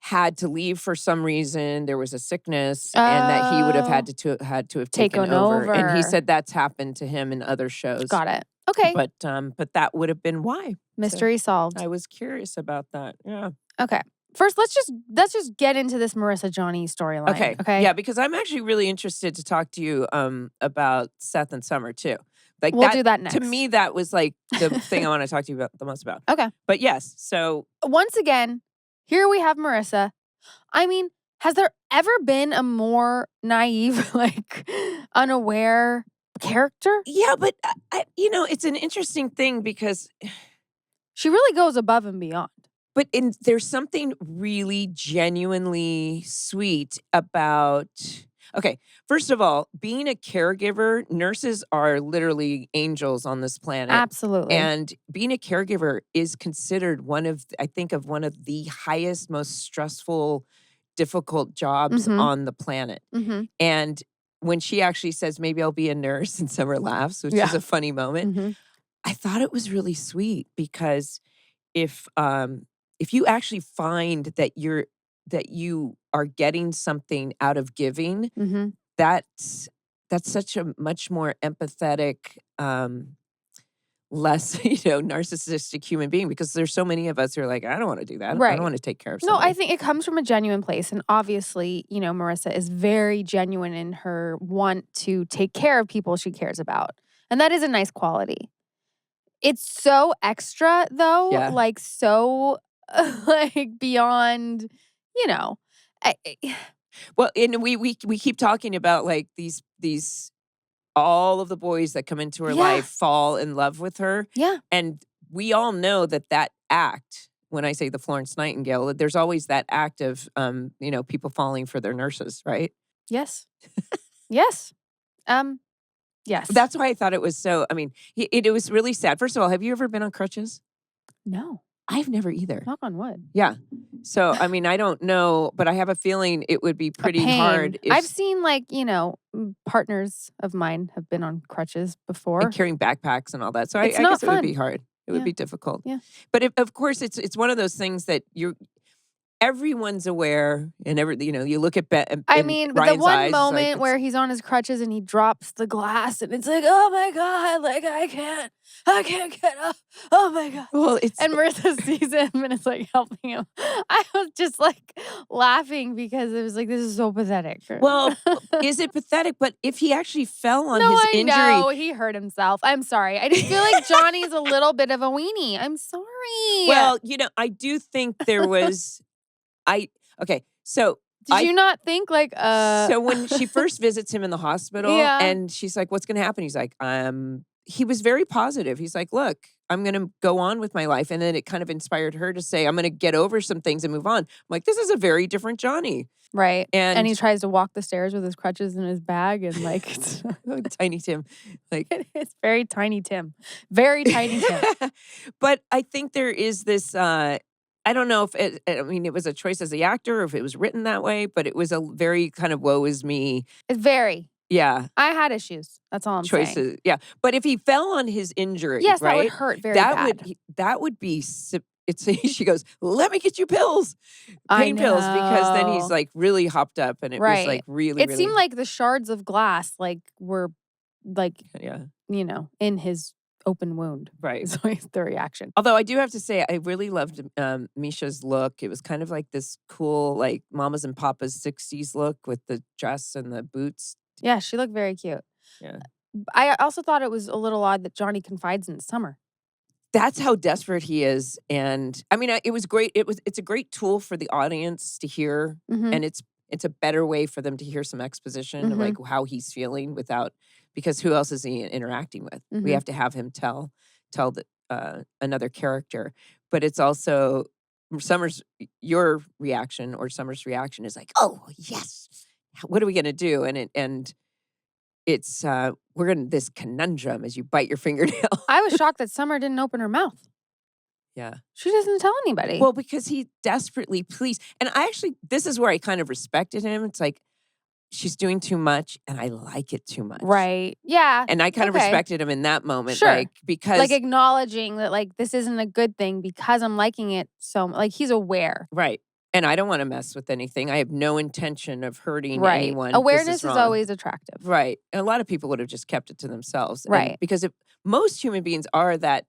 S1: had to leave for some reason, there was a sickness, and that he would have had to have taken over. And he said that's happened to him in other shows.
S2: Got it. Okay.
S1: But that would have been why.
S2: Mystery solved.
S1: I was curious about that. Yeah.
S2: Okay. First, let's just get into this Marissa Johnny storyline. Okay.
S1: Yeah, because I'm actually really interested to talk to you about Seth and Summer too. Like
S2: we'll do that next.
S1: To me, that was like the thing I want to talk to you about the most about.
S2: Okay.
S1: But yes, so
S2: once again, here we have Marissa. I mean, has there ever been a more naive, like unaware character?
S1: Yeah, but it's an interesting thing because
S2: she really goes above and beyond.
S1: But there's something really genuinely sweet about, okay, first of all, being a caregiver, nurses are literally angels on this planet.
S2: Absolutely.
S1: And being a caregiver is considered one of the highest, most stressful, difficult jobs on the planet.
S2: Mm-hmm.
S1: And when she actually says, maybe I'll be a nurse, and Summer laughs, which is a funny moment, I thought it was really sweet because if you actually find that you are getting something out of giving, that's such a much more empathetic, less narcissistic human being, because there's so many of us who are like, I don't want to do that.
S2: Right.
S1: I don't want to take care of somebody.
S2: No, I think it comes from a genuine place. And obviously, Marissa is very genuine in her want to take care of people she cares about. And that is a nice quality. It's so extra though, like so like beyond,
S1: Well, and we keep talking about like these all of the boys that come into her life fall in love with her.
S2: Yeah.
S1: And we all know that act, when I say the Florence Nightingale, there's always that act of people falling for their nurses, right?
S2: Yes. Yes. Yes.
S1: That's why I thought it was so, it was really sad. First of all, have you ever been on crutches?
S2: No.
S1: I've never either.
S2: Knock on wood.
S1: Yeah. So, I don't know, but I have a feeling it would be pretty hard.
S2: I've seen partners of mine have been on crutches before.
S1: And carrying backpacks and all that. So I guess it would be hard. It would be difficult.
S2: Yeah.
S1: But of course, it's one of those things that everyone's aware, and you look at
S2: but
S1: Ryan's
S2: the one
S1: eyes,
S2: moment where he's on his crutches and he drops the glass and it's like, oh my God, like I can't get up. Oh my God.
S1: Well,
S2: and Marissa sees him and it's like helping him. I was just like laughing because it was like, this is so pathetic.
S1: Well, is it pathetic? But if he actually fell on his injury.
S2: No, he hurt himself. I'm sorry. I just feel like Johnny's a little bit of a weenie. I'm sorry.
S1: Well, I do think there was. So
S2: did you not think like
S1: So when she first visits him in the hospital and she's like, what's gonna happen? He's like, he was very positive. He's like, look, I'm going to go on with my life. And then it kind of inspired her to say, I'm going to get over some things and move on. I'm like, this is a very different Johnny.
S2: Right.
S1: And
S2: he tries to walk the stairs with his crutches in his bag and like
S1: Tiny Tim. Like
S2: it's very tiny Tim. Very tiny Tim.
S1: But I think there is this I don't know if it was a choice as the actor or if it was written that way, but it was a very kind of woe is me.
S2: It's very.
S1: Yeah.
S2: I had issues. That's all I'm
S1: choices.
S2: saying.
S1: Yeah. But if he fell on his injury,
S2: yes,
S1: right?
S2: that would hurt very bad.
S1: That would be she goes, let me get you pills, pain pills, because then he's like really hopped up and it was like really,
S2: it seemed like the shards of glass like were like, in his open wound.
S1: Right.
S2: So the reaction.
S1: Although I do have to say, I really loved Misha's look. It was kind of like this cool, like Mamas and Papas 60s look with the dress and the boots.
S2: Yeah, she looked very cute.
S1: Yeah.
S2: I also thought it was a little odd that Johnny confides in Summer.
S1: That's how desperate he is. And I mean, it was great. It's a great tool for the audience to hear. Mm-hmm. And it's a better way for them to hear some exposition of like how he's feeling because who else is he interacting with? Mm-hmm. We have to have him tell another character. But it's also your reaction or Summer's reaction is like, oh, yes. What are we going to do? And it's we're in this conundrum as you bite your fingernail.
S2: I was shocked that Summer didn't open her mouth.
S1: Yeah.
S2: She doesn't tell anybody.
S1: Well, because he desperately pleads. And this is where I kind of respected him. It's like, she's doing too much and I like it too much.
S2: Right. Yeah.
S1: And I kind of respected him in that moment.
S2: Sure.
S1: Like, because.
S2: Like acknowledging that like, this isn't a good thing because I'm liking it so much. Like he's aware.
S1: Right. And I don't want to mess with anything. I have no intention of hurting anyone.
S2: Awareness is always attractive.
S1: Right. And a lot of people would have just kept it to themselves.
S2: Right.
S1: Because most human beings are that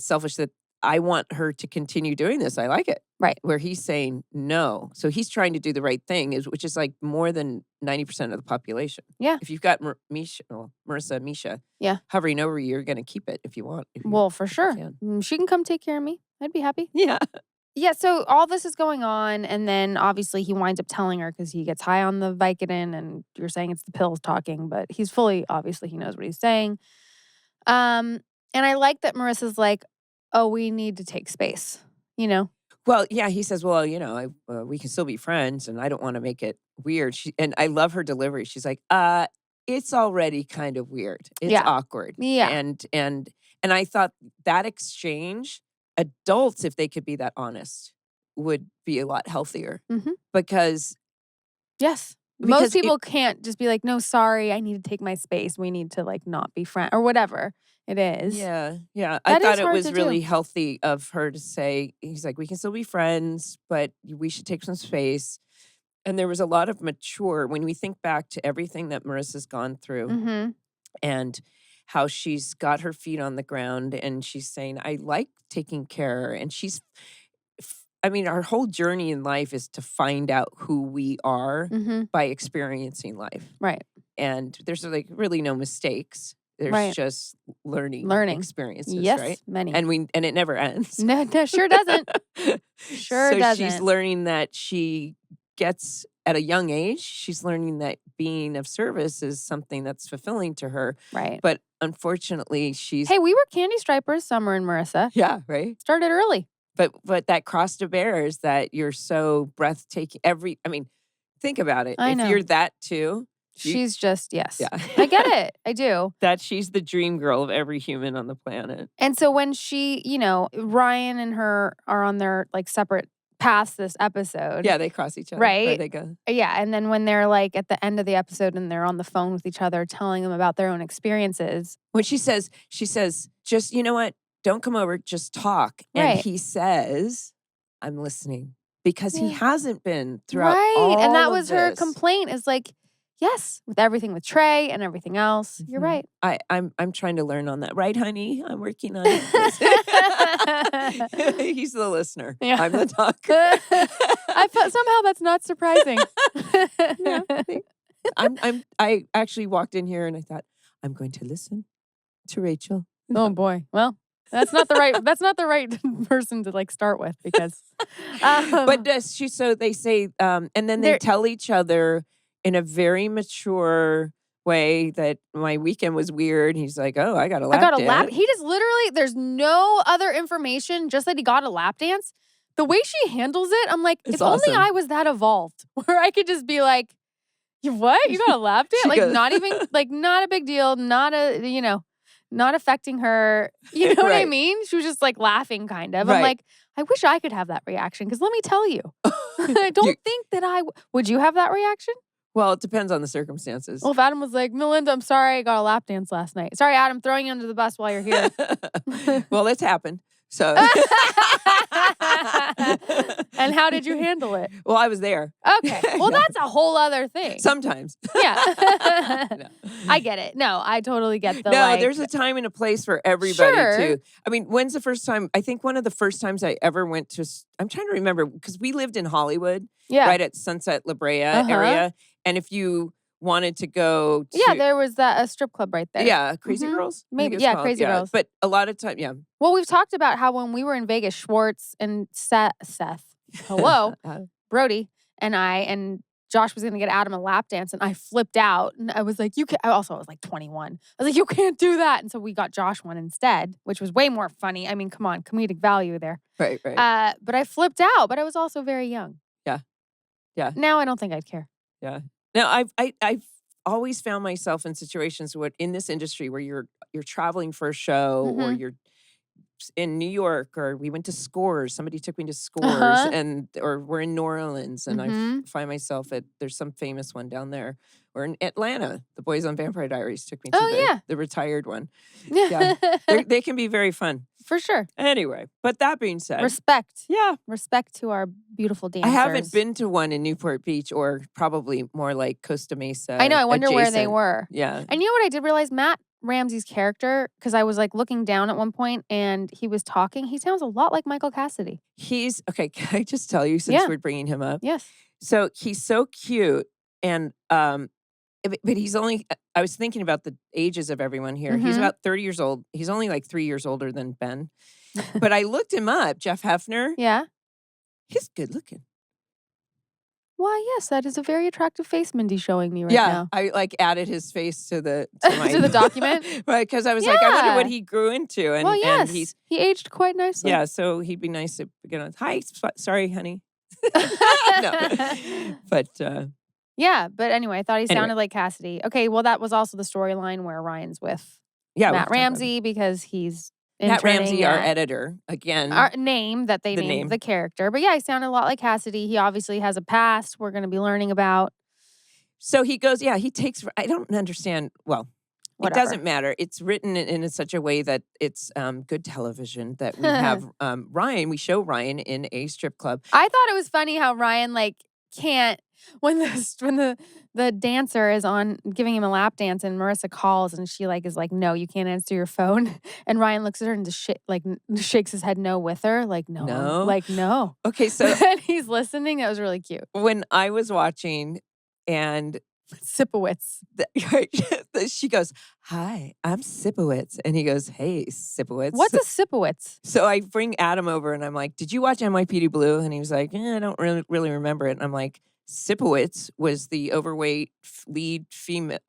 S1: selfish that I want her to continue doing this. I like it.
S2: Right.
S1: Where he's saying no. So he's trying to do the right thing, which is like more than 90% of the population.
S2: Yeah.
S1: If you've got Misha hovering over you, you're going to keep it if you want.
S2: For sure. She can come take care of me. I'd be happy.
S1: Yeah.
S2: Yeah, so all this is going on, and then obviously he winds up telling her because he gets high on the Vicodin, and you're saying it's the pills talking, but obviously he knows what he's saying. And I like that Marissa's like, oh, we need to take space,
S1: Well, yeah, he says, well, we can still be friends, and I don't want to make it weird. And I love her delivery. She's like, it's already kind of weird. It's awkward.
S2: Yeah.
S1: And I thought that exchange, adults, if they could be that honest, would be a lot healthier. Mm-hmm. Because
S2: most people can't just be like, no, sorry, I need to take my space. We need to like not be friends or whatever it is.
S1: Yeah. I thought it was really healthy of her to say, he's like, we can still be friends, but we should take some space. And there was a lot of when we think back to everything that Marissa's gone through and how she's got her feet on the ground and she's saying, I like taking care. And our whole journey in life is to find out who we are by experiencing life.
S2: Right.
S1: And there's like really no mistakes. There's just learning experiences,
S2: yes,
S1: right?
S2: Many.
S1: And it never ends.
S2: No, sure doesn't. Sure doesn't.
S1: So she's learning that she gets, at a young age, she's learning that being of service is something that's fulfilling to her.
S2: Right.
S1: But unfortunately,
S2: Hey, we were candy stripers, Summer and Marissa.
S1: Yeah, right?
S2: Started early.
S1: But that cross to bear is that you're so breathtaking. Think about it.
S2: I know.
S1: If you're that too.
S2: She's just, yes.
S1: Yeah.
S2: I get it. I do.
S1: That she's the dream girl of every human on the planet.
S2: And so when she, Ryan and her are on their like separate paths this episode.
S1: Yeah, they cross each other.
S2: Right.
S1: Where they go.
S2: Yeah. And then when they're like at the end of the episode and they're on the phone with each other telling them about their own experiences.
S1: When she says, just, you know what? Don't come over, just talk.
S2: Right.
S1: And he says, I'm listening. Because he hasn't been throughout all
S2: and that
S1: of
S2: was her
S1: this.
S2: complaint is like, yes, with everything with Trey and everything else. You're right.
S1: I'm trying to learn on that. Right, honey? I'm working on it. He's the listener. Yeah. I'm the talker.
S2: Somehow that's not surprising.
S1: I actually walked in here and I thought, I'm going to listen to Rachel.
S2: Oh boy. Well, that's not the right person to like start with because
S1: so they say and then they tell each other in a very mature way that my weekend was weird. He's like, oh, I got a lap dance.
S2: He just literally, there's no other information, just that he got a lap dance. The way she handles it, I'm like,
S1: It's
S2: if only
S1: awesome.
S2: I was that evolved, where I could just be like, what? You got a lap dance? Like,
S1: goes-
S2: not even, like, not a big deal, not affecting her. You know what I
S1: Right.
S2: mean? She was just like laughing, kind of.
S1: Right.
S2: I'm like, I wish I could have that reaction, because let me tell you, I don't think that would you have that reaction?
S1: Well, it depends on the circumstances.
S2: Well, if Adam was like, Melinda, I'm sorry, I got a lap dance last night. Sorry, Adam, throwing you under the bus while you're here.
S1: Well, it's happened. So.
S2: And how did you handle it?
S1: Well, I was there.
S2: Okay. Well, that's a whole other thing.
S1: Sometimes.
S2: Yeah.
S1: No.
S2: I get it. No, I totally get the
S1: No, there's a time and a place for everybody
S2: Sure.
S1: too. I mean, when's the first time? I think one of the first times I ever went to, I'm trying to remember, because we lived in Hollywood,
S2: yeah.
S1: right at Sunset La Brea area. And if you wanted to go to.
S2: Yeah, there was a strip club right there.
S1: Yeah, Crazy Girls? I think
S2: Maybe.
S1: it's
S2: Yeah,
S1: called.
S2: Crazy Girls.
S1: But a lot of time, yeah.
S2: Well, we've talked about how when we were in Vegas, Schwartz and Seth, hello, Brody, and Josh was going to get Adam a lap dance, and I flipped out. And I was like, you can't. I was like 21. I was like, you can't do that. And so we got Josh one instead, which was way more funny. I mean, come on, comedic value there.
S1: Right, right.
S2: But I flipped out, but I was also very young.
S1: Yeah. Yeah.
S2: Now I don't think I'd care.
S1: Yeah. Now I've always found myself in situations where in this industry where you're traveling for a show or you're in New York, or we went to Scores. Somebody took me to Scores, or we're in New Orleans, and I find myself there's some famous one down there. Or in Atlanta, the Boys on Vampire Diaries took me to the retired one. Yeah, they can be very fun.
S2: For sure.
S1: Anyway, but that being said,
S2: respect.
S1: Yeah,
S2: respect to our beautiful dancers.
S1: I haven't been to one in Newport Beach, or probably more like Costa Mesa.
S2: I know. I wonder where they
S1: adjacent.
S2: ware.
S1: Yeah.
S2: And you know what I did realize? Matt Ramsey's character, because I was like looking down at one point and he was talking. He sounds a lot like Michael Cassidy.
S1: He's okay. Can I just tell you, since we're bringing him up?
S2: Yes.
S1: So he's so cute, and but he's only. I was thinking about the ages of everyone here. He's about 30 years old. He's only like 3 years older than Ben. But I looked him up. Jeff Hefner.
S2: Yeah.
S1: He's good looking.
S2: Why, yes, that is a very attractive face Mindy's showing me right now.
S1: I like added his face to the to
S2: the document.
S1: Right, because I was like, I wonder what he grew into. And,
S2: well, yes,
S1: and
S2: he aged quite nicely.
S1: Yeah, so he'd be nice to get on. Hi, sorry, honey. No. But
S2: yeah, but anyway, I thought he sounded like Cassidy. Okay, well, that was also the storyline where Ryan's with Matt Ramsey, because he's
S1: Matt Ramsey, our editor, again.
S2: Our name that they named the character. But yeah, he sounded a lot like Cassidy. He obviously has a past we're going to be learning about.
S1: So he goes, he takes, I don't understand, well, Whatever. It doesn't matter. It's written in such a way that it's good television, that we have we show Ryan in a strip club.
S2: I thought it was funny how Ryan can't, when the dancer is on giving him a lap dance and Marissa calls and she is like, no, you can't answer your phone. And Ryan looks at her and just shakes his head no with her. Like, no. No.
S1: Okay, so.
S2: And he's listening. That was really cute.
S1: When I was watching and.
S2: Sipowitz.
S1: She goes, hi, I'm Sipowitz. And he goes, hey, Sipowitz.
S2: What's a Sipowitz?
S1: So I bring Adam over and I'm like, did you watch NYPD Blue? And he was like, I don't really remember it. And I'm like, Sipowitz was the overweight lead female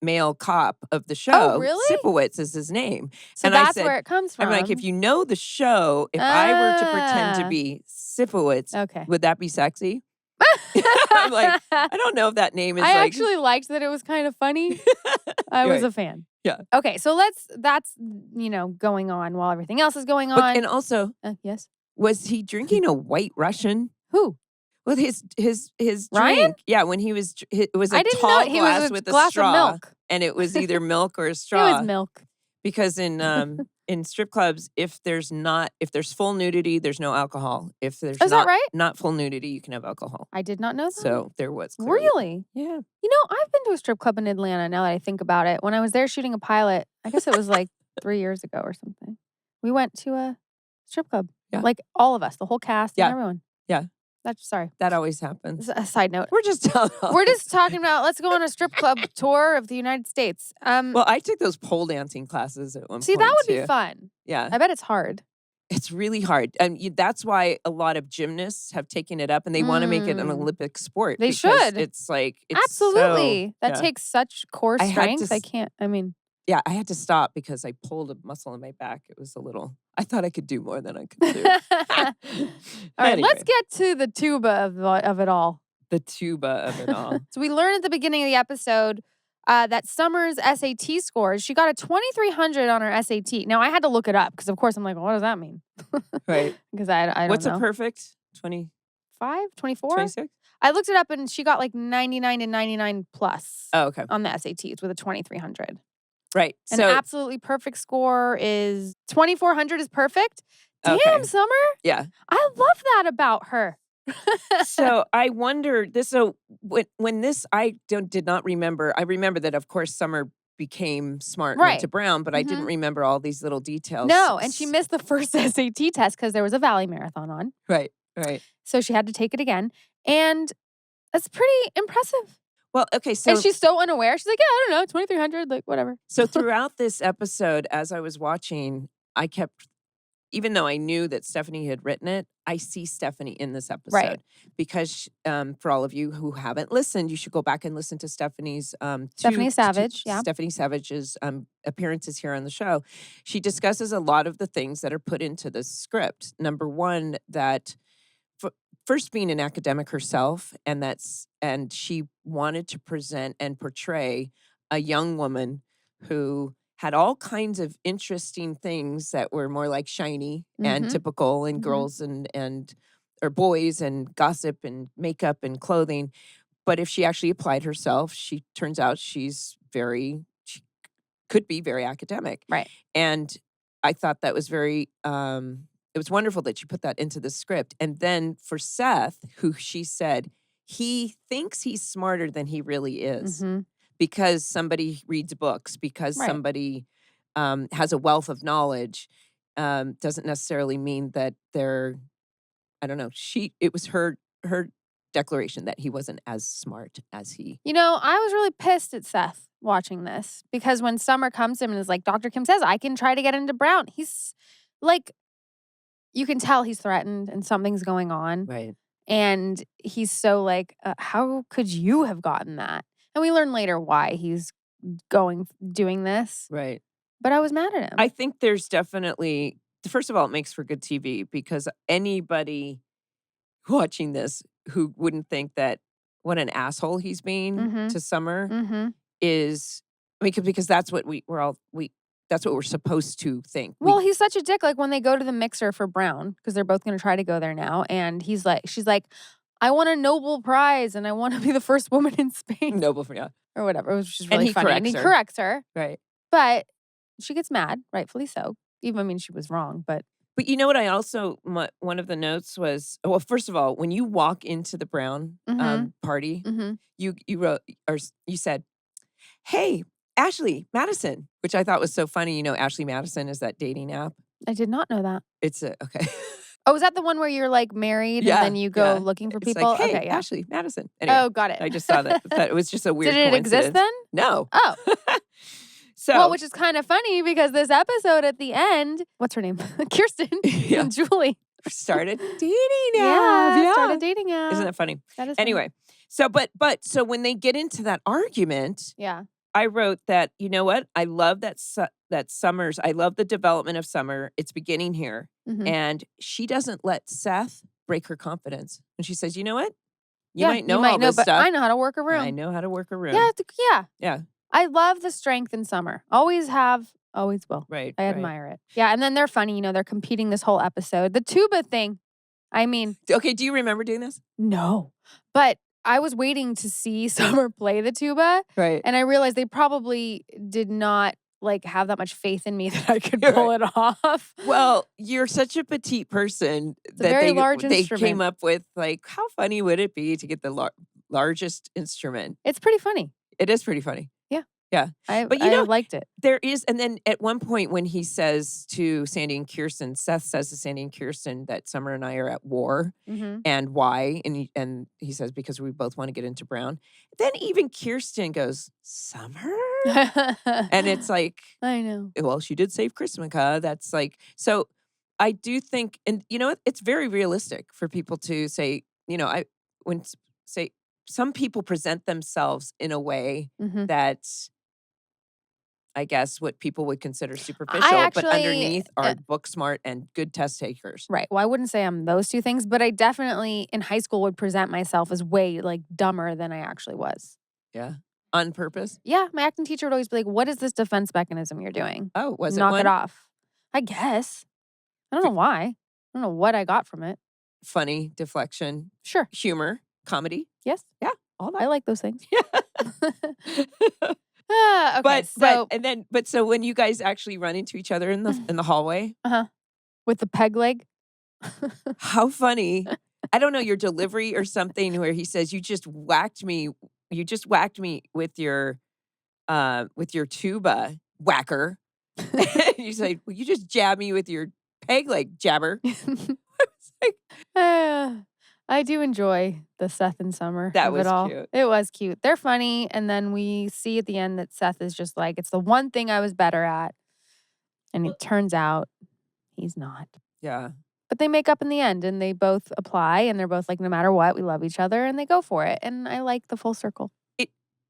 S1: male cop of the show.
S2: Oh, really?
S1: Sipowitz is his name.
S2: So
S1: and
S2: that's
S1: I said,
S2: where it comes from.
S1: I'm like, if you know the show, if I were to pretend to be Sipowitz, would that be sexy? I'm like, I don't know if that name is.
S2: I actually liked that it was kind of funny. I was a fan.
S1: Yeah.
S2: Okay, so that's going on while everything else is going on.
S1: But, and also,
S2: yes,
S1: was he drinking a White Russian?
S2: Who?
S1: Well, his
S2: Ryan?
S1: drink. Yeah, when he was, it was a tall glass with a straw,
S2: of milk.
S1: And it was either milk or a straw.
S2: It was milk.
S1: Because in strip clubs, if there's full nudity, there's no alcohol. If there's
S2: that right?
S1: Not full nudity, you can have alcohol.
S2: I did not know that.
S1: So there was clearly.
S2: Really?
S1: Yeah.
S2: I've been to a strip club in Atlanta. Now that I think about it, when I was there shooting a pilot, I guess it was like 3 years ago or something. We went to a strip club.
S1: Yeah.
S2: Like all of us, the whole cast and everyone.
S1: Yeah.
S2: Sorry.
S1: That always happens.
S2: A side note.
S1: We're just
S2: talking about let's go on a strip club tour of the United States.
S1: Well, I took those pole dancing classes at one point.
S2: See, that would be fun.
S1: Yeah.
S2: I bet it's hard.
S1: It's really hard. And that's why a lot of gymnasts have taken it up and they want to make it an Olympic sport.
S2: They
S1: because
S2: should.
S1: It's like, it's
S2: Absolutely.
S1: so,
S2: That
S1: yeah.
S2: takes such core
S1: I had to
S2: strength. I can't, I mean.
S1: Yeah, I had to stop because I pulled a muscle in my back. It was a little, I thought I could do more than I could do.
S2: All right,
S1: Anyway,
S2: let's get to the tuba of it all.
S1: the tuba of it all.
S2: So we learned at the beginning of the episode that Summer's SAT scores, she got a 2,300 on her SAT. Now, I had to look it up because, of course, I'm like, well, what does that mean?
S1: Right.
S2: Because I don't
S1: What's
S2: know.
S1: a perfect? 20?
S2: 5? 24?
S1: 26?
S2: I looked it up and she got like 99 and 99 plus
S1: Oh, okay.
S2: on the SATs with a 2,300.
S1: Right.
S2: An
S1: So,
S2: absolutely perfect score is 2,400 is perfect. Damn,
S1: Okay.
S2: Summer.
S1: yeah.
S2: I love that about her.
S1: So I wonder this. So when this, I did not remember. I remember that, of course, Summer became smart and went
S2: Right.
S1: to Brown, but I didn't remember all these little details.
S2: No, and she missed the first SAT test because there was a Valley Marathon on.
S1: Right. Right.
S2: So she had to take it again. And that's pretty impressive.
S1: Well, okay. So
S2: And she's so unaware. She's like, yeah, I don't know, 2,300, like whatever.
S1: so throughout this episode, as I was watching, I kept, even though I knew that Stephanie had written it, I see Stephanie in this episode.
S2: Right.
S1: Because for all of you who haven't listened, you should go back and listen to Stephanie's
S2: Stephanie Savage, yeah.
S1: Stephanie Savage's appearances here on the show. She discusses a lot of the things that are put into the script. Number one, that first being an academic herself, and she wanted to present and portray a young woman who had all kinds of interesting things that were more like shiny and typical and girls and or boys and gossip and makeup and clothing. But if she actually applied herself, she turns out she could be very academic.
S2: Right.
S1: And I thought that was very it was wonderful that you put that into the script. And then for Seth, who she said, he thinks he's smarter than he really is. Because somebody reads books, because somebody has a wealth of knowledge, doesn't necessarily mean that they're, I don't know. It was her declaration that he wasn't as smart as he.
S2: You know, I was really pissed at Seth watching this because when Summer comes to him and is like, Dr. Kim says, I can try to get into Brown. He's like, you can tell he's threatened and something's going on.
S1: Right.
S2: And he's so like, how could you have gotten that? And we learn later why he's doing this.
S1: Right.
S2: But I was mad at him.
S1: I think there's definitely, first of all, it makes for good TV because anybody watching this who wouldn't think that what an asshole he's being to Summer is, I mean, because that's what that's what we're supposed to think.
S2: Well, he's such a dick. Like when they go to the mixer for Brown, because they're both going to try to go there now. And she's like, I want a Nobel Prize and I want to be the first woman in space.
S1: Nobel, yeah.
S2: Or whatever. It was just really
S1: he
S2: funny. And he corrects her.
S1: Right.
S2: But she gets mad, rightfully so. Even, I mean, she was wrong, but.
S1: But you know what? I also, one of the notes was, well, first of all, when you walk into the Brown party, you wrote, or you said, hey, Ashley Madison, which I thought was so funny. You know, Ashley Madison is that dating app.
S2: I did not know that.
S1: It's okay.
S2: Oh, is that the one where you're like married and then you go looking for
S1: It's
S2: people?
S1: like, hey,
S2: okay, yeah.
S1: Ashley Madison. Anyway,
S2: Oh, got it.
S1: I just saw that. It was just a weird
S2: Did it exist then?
S1: No.
S2: Oh.
S1: So,
S2: well, which is kind of funny because this episode at the end, what's her name? Kirsten and Julie.
S1: Started dating app.
S2: Yeah, started dating app.
S1: Isn't that funny?
S2: That is
S1: anyway, so so when they get into that argument,
S2: yeah,
S1: I wrote that, you know what? I love that I love the development of Summer. It's beginning here. And she doesn't let Seth break her confidence. And she says, you know what? You might know all this
S2: but
S1: stuff.
S2: I know how to work a room.
S1: I know how to work a room.
S2: Yeah.
S1: Yeah.
S2: I love the strength in Summer. Always have, always will.
S1: Right.
S2: I admire it. Yeah, and then they're funny. You know, they're competing this whole episode. The tuba thing, I mean.
S1: Okay, do you remember doing this?
S2: No. But I was waiting to see Summer play the tuba.
S1: Right.
S2: And I realized they probably did not like have that much faith in me that I could pull it off.
S1: Well, you're such a petite person
S2: that very large
S1: they
S2: instrument.
S1: came up with like, how funny would it be to get the largest instrument?
S2: It's pretty funny.
S1: It is pretty funny.
S2: Yeah.
S1: I
S2: liked it.
S1: There is, and then at one point when he says to Sandy and Kirsten, Seth says to Sandy and Kirsten that Summer and I are at war and why. And he says, because we both want to get into Brown. Then even Kirsten goes, Summer? And it's like,
S2: I know.
S1: well, she did save Christmas. That's like, so I do think, and you know what? It's very realistic for people to say, say some people present themselves in a way
S2: Mhm.
S1: that's, I guess, what people would consider
S2: I
S1: superficial, but
S2: actually,
S1: underneath are book smart and good test takers.
S2: right. Well, I wouldn't say I'm those two things, but I definitely in high school would present myself as way like dumber than I actually was.
S1: Yeah. On purpose.
S2: Yeah, my acting teacher would always be like, "What is this defense mechanism you're doing?
S1: Oh, was it
S2: Knock it
S1: one?
S2: off." I guess. I don't know why. I don't know what I got from it.
S1: Funny, deflection,
S2: Sure.
S1: humor, comedy.
S2: Yes.
S1: Yeah. All
S2: I
S1: that.
S2: like those things. Okay.
S1: But so when you guys actually run into each other in the hallway,
S2: With the peg leg.
S1: how funny. I don't know, your delivery or something where he says, you just whacked me with your tuba whacker. You say, well, you just jabbed me with your peg leg jabber. It's like,
S2: I do enjoy the Seth and Summer
S1: That
S2: of
S1: was
S2: it all.
S1: cute.
S2: It was cute. They're funny, and then we see at the end that Seth is just like, it's the one thing I was better at. And it turns out he's not.
S1: yeah.
S2: But they make up in the end, and they both apply, and they're both like, no matter what, we love each other, and they go for it. And I like the full circle.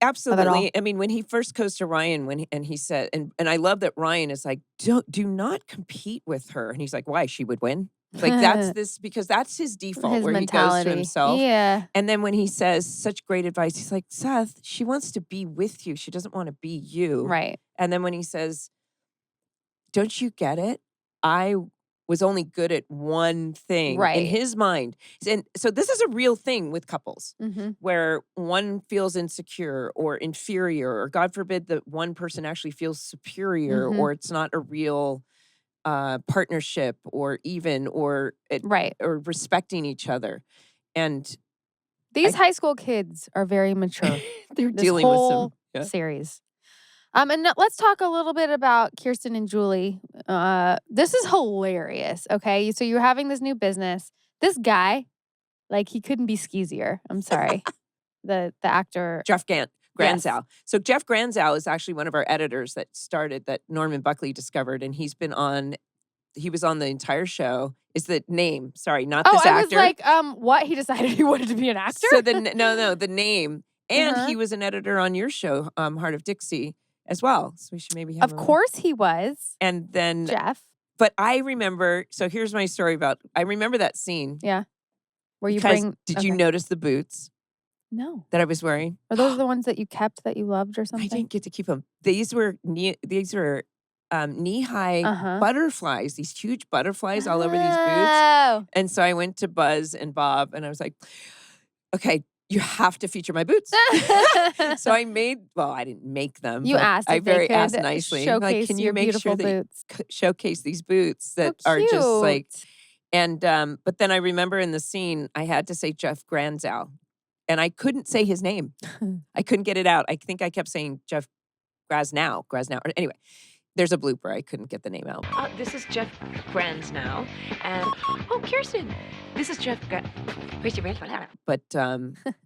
S1: Absolutely. I mean, when he first goes to Ryan, he said, and I love that Ryan is like, do not compete with her. And he's like, why? She would win. Like because that's his default
S2: His
S1: where
S2: mentality.
S1: he goes to himself.
S2: Yeah.
S1: And then when he says such great advice, he's like, Seth, she wants to be with you. She doesn't want to be you.
S2: Right.
S1: And then when he says, don't you get it? I was only good at one thing in
S2: Right.
S1: his mind. And so this is a real thing with couples
S2: Mm-hmm.
S1: where one feels insecure or inferior, or God forbid that one person actually feels superior,
S2: Mhm.
S1: or it's not a real partnership or
S2: Right.
S1: or respecting each other. And
S2: These high school kids are very mature.
S1: they're
S2: This
S1: dealing with
S2: whole
S1: some. Yeah.
S2: series. And let's talk a little bit about Kirsten and Julie. This is hilarious. Okay, so you're having this new business. This guy, like, he couldn't be skeezier. I'm sorry, the actor
S1: Jeff Granzow.
S2: Yes.
S1: So Jeff Granzow is actually one of our editors that Norman Buckley discovered, and he was on the entire show. Is the name? Sorry, not this actor.
S2: I was like, what? He decided he wanted to be an actor?
S1: So the name, and
S2: Uh-huh.
S1: he was an editor on your show, Heart of Dixie, as well. So we should maybe have
S2: Of
S1: him.
S2: course he was,
S1: And then,
S2: Jeff.
S1: but I remember. So here's my story I remember that scene.
S2: Yeah. Where you
S1: Because
S2: bring?
S1: did you
S2: okay.
S1: notice the boots
S2: No.
S1: that I was wearing?
S2: Are those the ones that you kept that you loved or
S1: I
S2: something?
S1: didn't get to keep them. These were knee-high
S2: Uh-huh.
S1: butterflies, these huge butterflies all over these boots.
S2: Oh.
S1: And so I went to Buzz and Bob, and I was like, okay, you have to feature my boots. So I didn't make them.
S2: You
S1: but
S2: asked
S1: I
S2: if they could
S1: asked nicely. I'm like,
S2: showcase
S1: can you
S2: your
S1: make
S2: beautiful
S1: sure that you
S2: boots.
S1: showcase these boots that
S2: How
S1: are just like,
S2: cute.
S1: and but then I remember in the scene, I had to say Jeff Granzow, and I couldn't say his name. I couldn't get it out. I think I kept saying Jeff Grasnow. Or anyway, there's a blooper. I couldn't get the name out. This is Jeff Grasnow, and Kirsten. This is Jeff.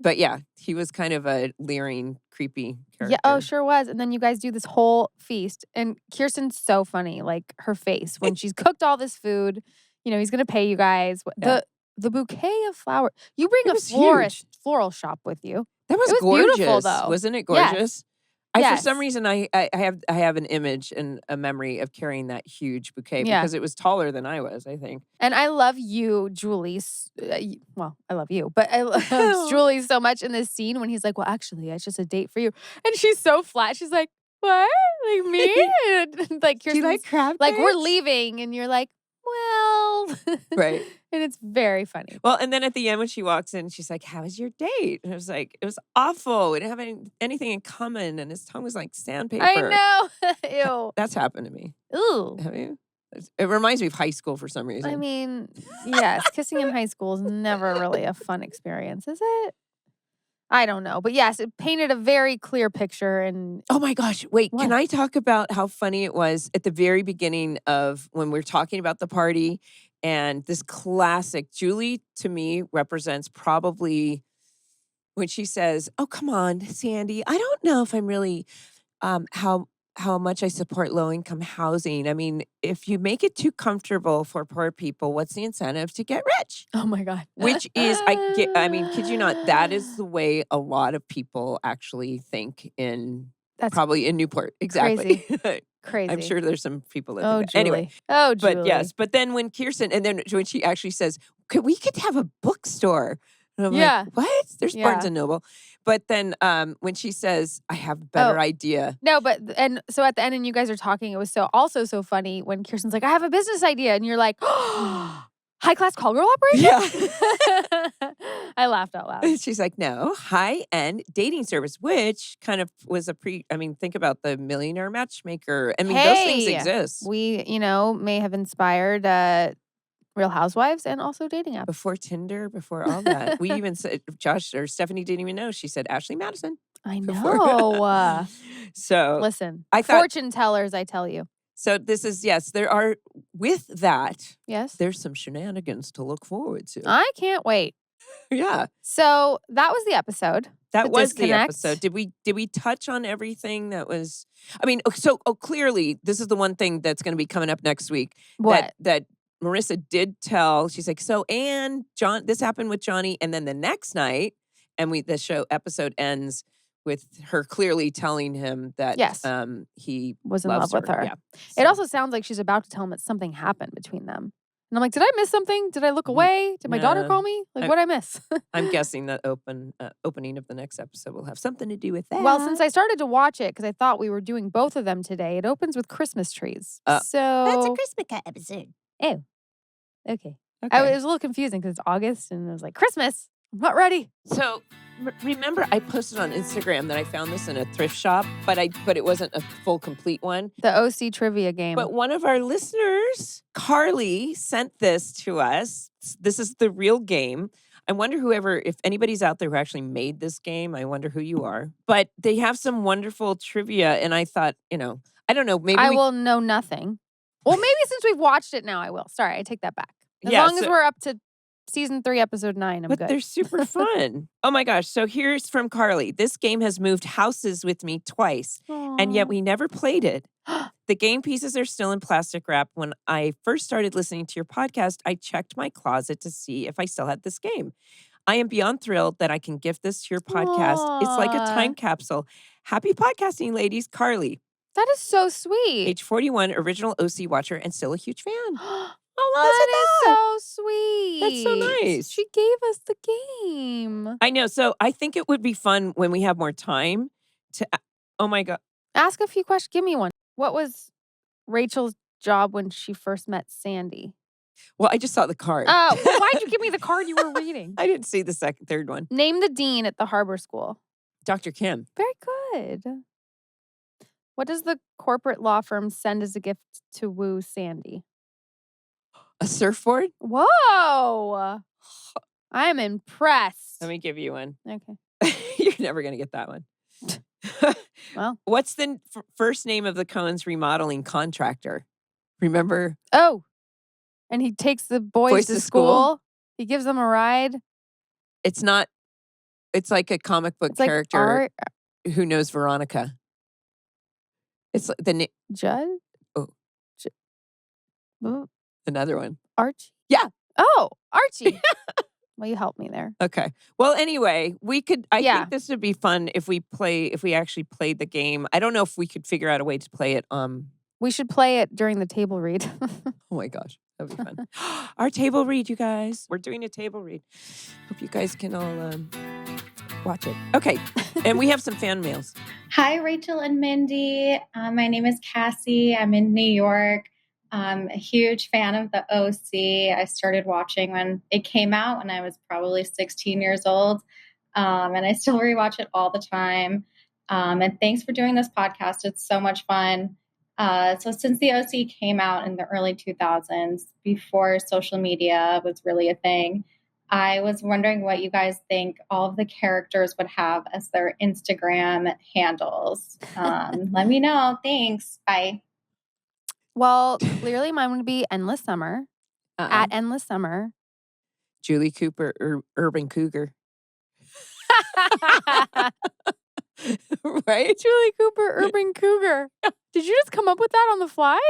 S1: But yeah, he was kind of a leering, creepy character.
S2: Yeah, oh, sure was. And then you guys do this whole feast. And Kirsten's so funny, like her face when she's cooked all this food. You know, he's gonna pay you guys.
S1: Yeah.
S2: The bouquet of flowers. You bring
S1: It
S2: a
S1: was
S2: floral shop with you.
S1: That was,
S2: It was
S1: gorgeous,
S2: beautiful, though.
S1: Wasn't it
S2: Yes.
S1: gorgeous? For some
S2: Yes.
S1: reason, I have an image and a memory of carrying that huge bouquet
S2: Yeah.
S1: because it was taller than I was, I think.
S2: And I love you, Julie. Well, I love you, but I love Julie so much in this scene when he's like, well, actually, it's just a date for you. And she's so flat. She's like, what? Like me? And like,
S1: Do you like crab
S2: like, we're
S1: cakes?
S2: leaving. And you're like, well.
S1: Right.
S2: And it's very funny.
S1: Well, and then at the end when she walks in, she's like, how was your date? And I was like, it was awful. We didn't have anything in common. And his tongue was like sandpaper.
S2: I know. Ew.
S1: That's happened to me.
S2: Ooh.
S1: Have you? It reminds me of high school for some reason.
S2: I mean, yes, kissing in high school is never really a fun experience, is it? I don't know. But yes, it painted a very clear picture. And
S1: oh my gosh, wait,
S2: What?
S1: can I talk about how funny it was at the very beginning of when we're talking about the party and this classic, Julie to me represents probably when she says, oh, come on, Sandy, I don't know if I'm really how how much I support low-income housing. I mean, if you make it too comfortable for poor people, what's the incentive to get rich?
S2: Oh my God.
S1: Which is, I mean, kid you not, that is the way a lot of people actually think probably in Newport. Exactly.
S2: Crazy.
S1: I'm sure there's some people that
S2: Oh,
S1: think that.
S2: Julie.
S1: Anyway.
S2: Oh, Julie.
S1: But yes, but then when Kirsten, and then when she actually says, we could have a bookstore. And I'm like, what? There's Barnes and Noble. But then when she says, I have a better idea.
S2: No, and so at the end, and you guys are talking, it was also so funny when Kirsten's like, I have a business idea. And you're like, high-class call girl operation?
S1: Yeah.
S2: I laughed out loud.
S1: She's like, no, high-end dating service, which kind of was think about the Millionaire Matchmaker. I mean, those things exist.
S2: We, may have inspired Real Housewives and also dating apps.
S1: Before Tinder, before all that. We even said, Josh or Stephanie didn't even know. She said Ashley Madison.
S2: I know.
S1: So
S2: listen,
S1: I thought,
S2: fortune tellers, I tell you.
S1: So this is, yes, there are, with that,
S2: yes,
S1: there's some shenanigans to look forward to.
S2: I can't wait.
S1: Yeah.
S2: So that was the episode.
S1: That was the episode. Did we touch on everything that was, I mean, clearly this is the one thing that's going to be coming up next week.
S2: What?
S1: That Marissa did tell, she's like, and this happened with Johnny. And then the next night, and the episode ends with her clearly telling him that he
S2: was in love with her.
S1: Yeah.
S2: So. It also sounds like she's about to tell him that something happened between them. And I'm like, did I miss something? Did I look away? Did my daughter call me? Like, what did I miss?
S1: I'm guessing that opening of the next episode will have something to do with that.
S2: Well, since I started to watch it, because I thought we were doing both of them today, it opens with Christmas trees. So
S3: that's a Christmas episode.
S2: Oh. Okay. It was a little confusing because it's August and I was like, Christmas, I'm not ready.
S1: So remember, I posted on Instagram that I found this in a thrift shop, but it wasn't a full complete one.
S2: The OC trivia game.
S1: But one of our listeners, Carly, sent this to us. This is the real game. I wonder if anybody's out there who actually made this game, I wonder who you are. But they have some wonderful trivia, and I thought, I don't know, maybe
S2: I will know nothing. Well, maybe since we've watched it now, I will. Sorry, I take that back. As long as we're up to season 3, episode 9, I'm good.
S1: But they're super fun. Oh my gosh. So here's from Carly. This game has moved houses with me twice, and yet we never played it. The game pieces are still in plastic wrap. When I first started listening to your podcast, I checked my closet to see if I still had this game. I am beyond thrilled that I can gift this to your podcast. It's like a time capsule. Happy podcasting, ladies. Carly.
S2: That is so sweet.
S1: Age 41, original OC watcher, and still a huge fan.
S2: That is so sweet.
S1: That's so nice.
S2: She gave us the game.
S1: I know. So I think it would be fun when we have more time to, oh my God.
S2: Ask a few questions. Give me one. What was Rachel's job when she first met Sandy?
S1: Well, I just saw the card.
S2: Oh, well, why'd you give me the card you were reading?
S1: I didn't see the third one.
S2: Name the dean at the Harbor School.
S1: Dr. Kim.
S2: Very good. What does the corporate law firm send as a gift to woo Sandy?
S1: A surfboard?
S2: Whoa. I am impressed.
S1: Let me give you one.
S2: Okay.
S1: You're never going to get that one.
S2: Well.
S1: What's the first name of the Cohen's remodeling contractor? Remember?
S2: Oh. And he takes the boys to school. He gives them a ride.
S1: It's like a comic book character who knows Veronica. It's like the name.
S2: Judd?
S1: Oh. Another one.
S2: Archie?
S1: Yeah.
S2: Oh, Archie. Well, you helped me there.
S1: Okay. Well, anyway, I think this would be fun if we actually played the game. I don't know if we could figure out a way to play it.
S2: We should play it during the table read.
S1: Oh my gosh. That'd be fun. Our table read, you guys. We're doing a table read. Hope you guys can all watch it. Okay. And we have some fan mails.
S4: Hi, Rachel and Mindy. My name is Cassie. I'm in New York. I'm a huge fan of the OC. I started watching when it came out when I was probably 16 years old. And I still rewatch it all the time. And thanks for doing this podcast. It's so much fun. So since the OC came out in the early 2000s, before social media was really a thing, I was wondering what you guys think all of the characters would have as their Instagram handles. Let me know. Thanks. Bye.
S2: Well, clearly mine would be Endless Summer. At Endless Summer.
S1: Julie Cooper, Urban Cougar. Right?
S2: Julie Cooper, Urban Cougar. Did you just come up with that on the fly?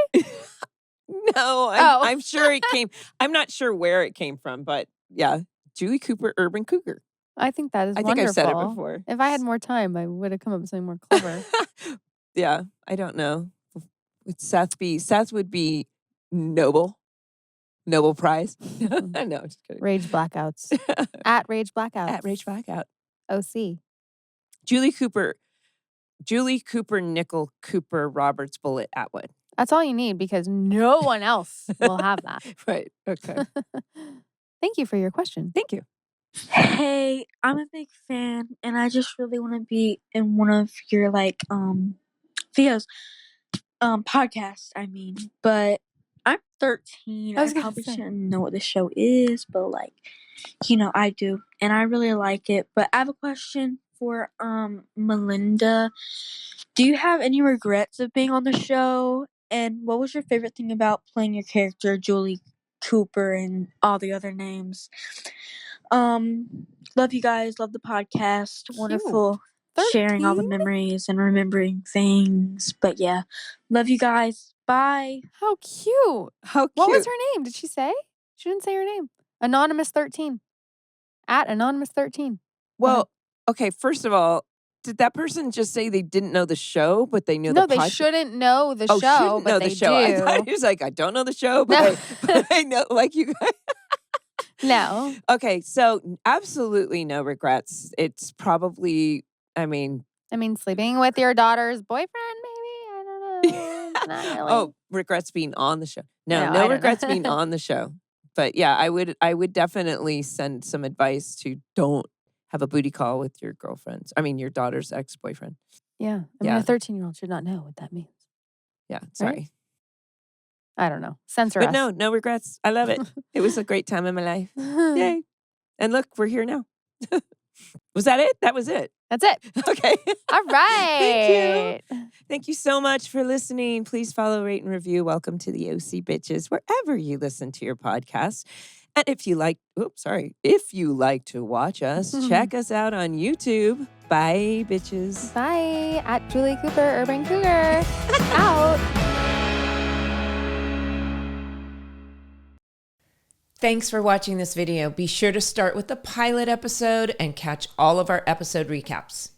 S1: No, I'm sure it came. I'm not sure where it came from, but yeah, Julie Cooper, Urban Cougar.
S2: I think that is
S1: I
S2: wonderful.
S1: think I've said it before.
S2: If I had more time, I would have come up with something more clever.
S1: Yeah, I don't know. Would Seth would be Nobel Prize. No, just kidding.
S2: Rage Blackouts. At Rage Blackouts.
S1: At Rage Blackout.
S2: OC.
S1: Julie Cooper, Nickel Cooper, Roberts, Bullet, Atwood.
S2: That's all you need because no one else will have that.
S1: Right. Okay.
S2: Thank you for your question.
S1: Thank you.
S5: Hey, I'm a big fan, and I just really want to be in one of your videos, podcasts. I mean, but I'm 13. I probably shouldn't know what the show is, but I do, and I really like it. But I have a question for Melinda. Do you have any regrets of being on the show? And what was your favorite thing about playing your character, Julie Cooper, and all the other names? Love you guys. Love the podcast.
S2: Cute.
S5: Wonderful
S2: 13?
S5: sharing all the memories and remembering things. But yeah, love you guys. Bye.
S2: How cute.
S1: How cute.
S2: What was her name? Did she say? She didn't say her name. Anonymous 13. At Anonymous 13.
S1: Well, okay, first of all, did that person just say they didn't know the show, but they knew the podcast?
S2: No, they shouldn't know the show,
S1: shouldn't
S2: but
S1: know
S2: they
S1: the show.
S2: do.
S1: I thought he was like, I don't know the show, but I know, like you guys.
S2: No.
S1: Okay, so absolutely no regrets. It's probably,
S2: sleeping with your daughter's boyfriend, maybe? I don't know. Not really.
S1: Oh, regrets being on the show.
S2: No, I
S1: No
S2: don't
S1: regrets
S2: know.
S1: being on the show. But yeah, I would definitely send some advice to don't have a booty call with your girlfriend's. your daughter's ex-boyfriend.
S2: Yeah. A 13-year-old should not know what that means.
S1: Yeah, sorry.
S2: Right? I don't know. Censor
S1: But
S2: us.
S1: no regrets. I love it. It was a great time in my life. Yay. And look, we're here now. Was that it? That was it.
S2: That's it.
S1: Okay.
S2: All right.
S1: Thank you so much for listening. Please follow, rate, and review. Welcome to the OC Bitches, wherever you listen to your podcasts. And if you like to watch us, check us out on YouTube. Bye, bitches.
S2: Bye. At Julie Cooper, Urban Cougar. Out.
S1: Thanks for watching this video. Be sure to start with the pilot episode and catch all of our episode recaps.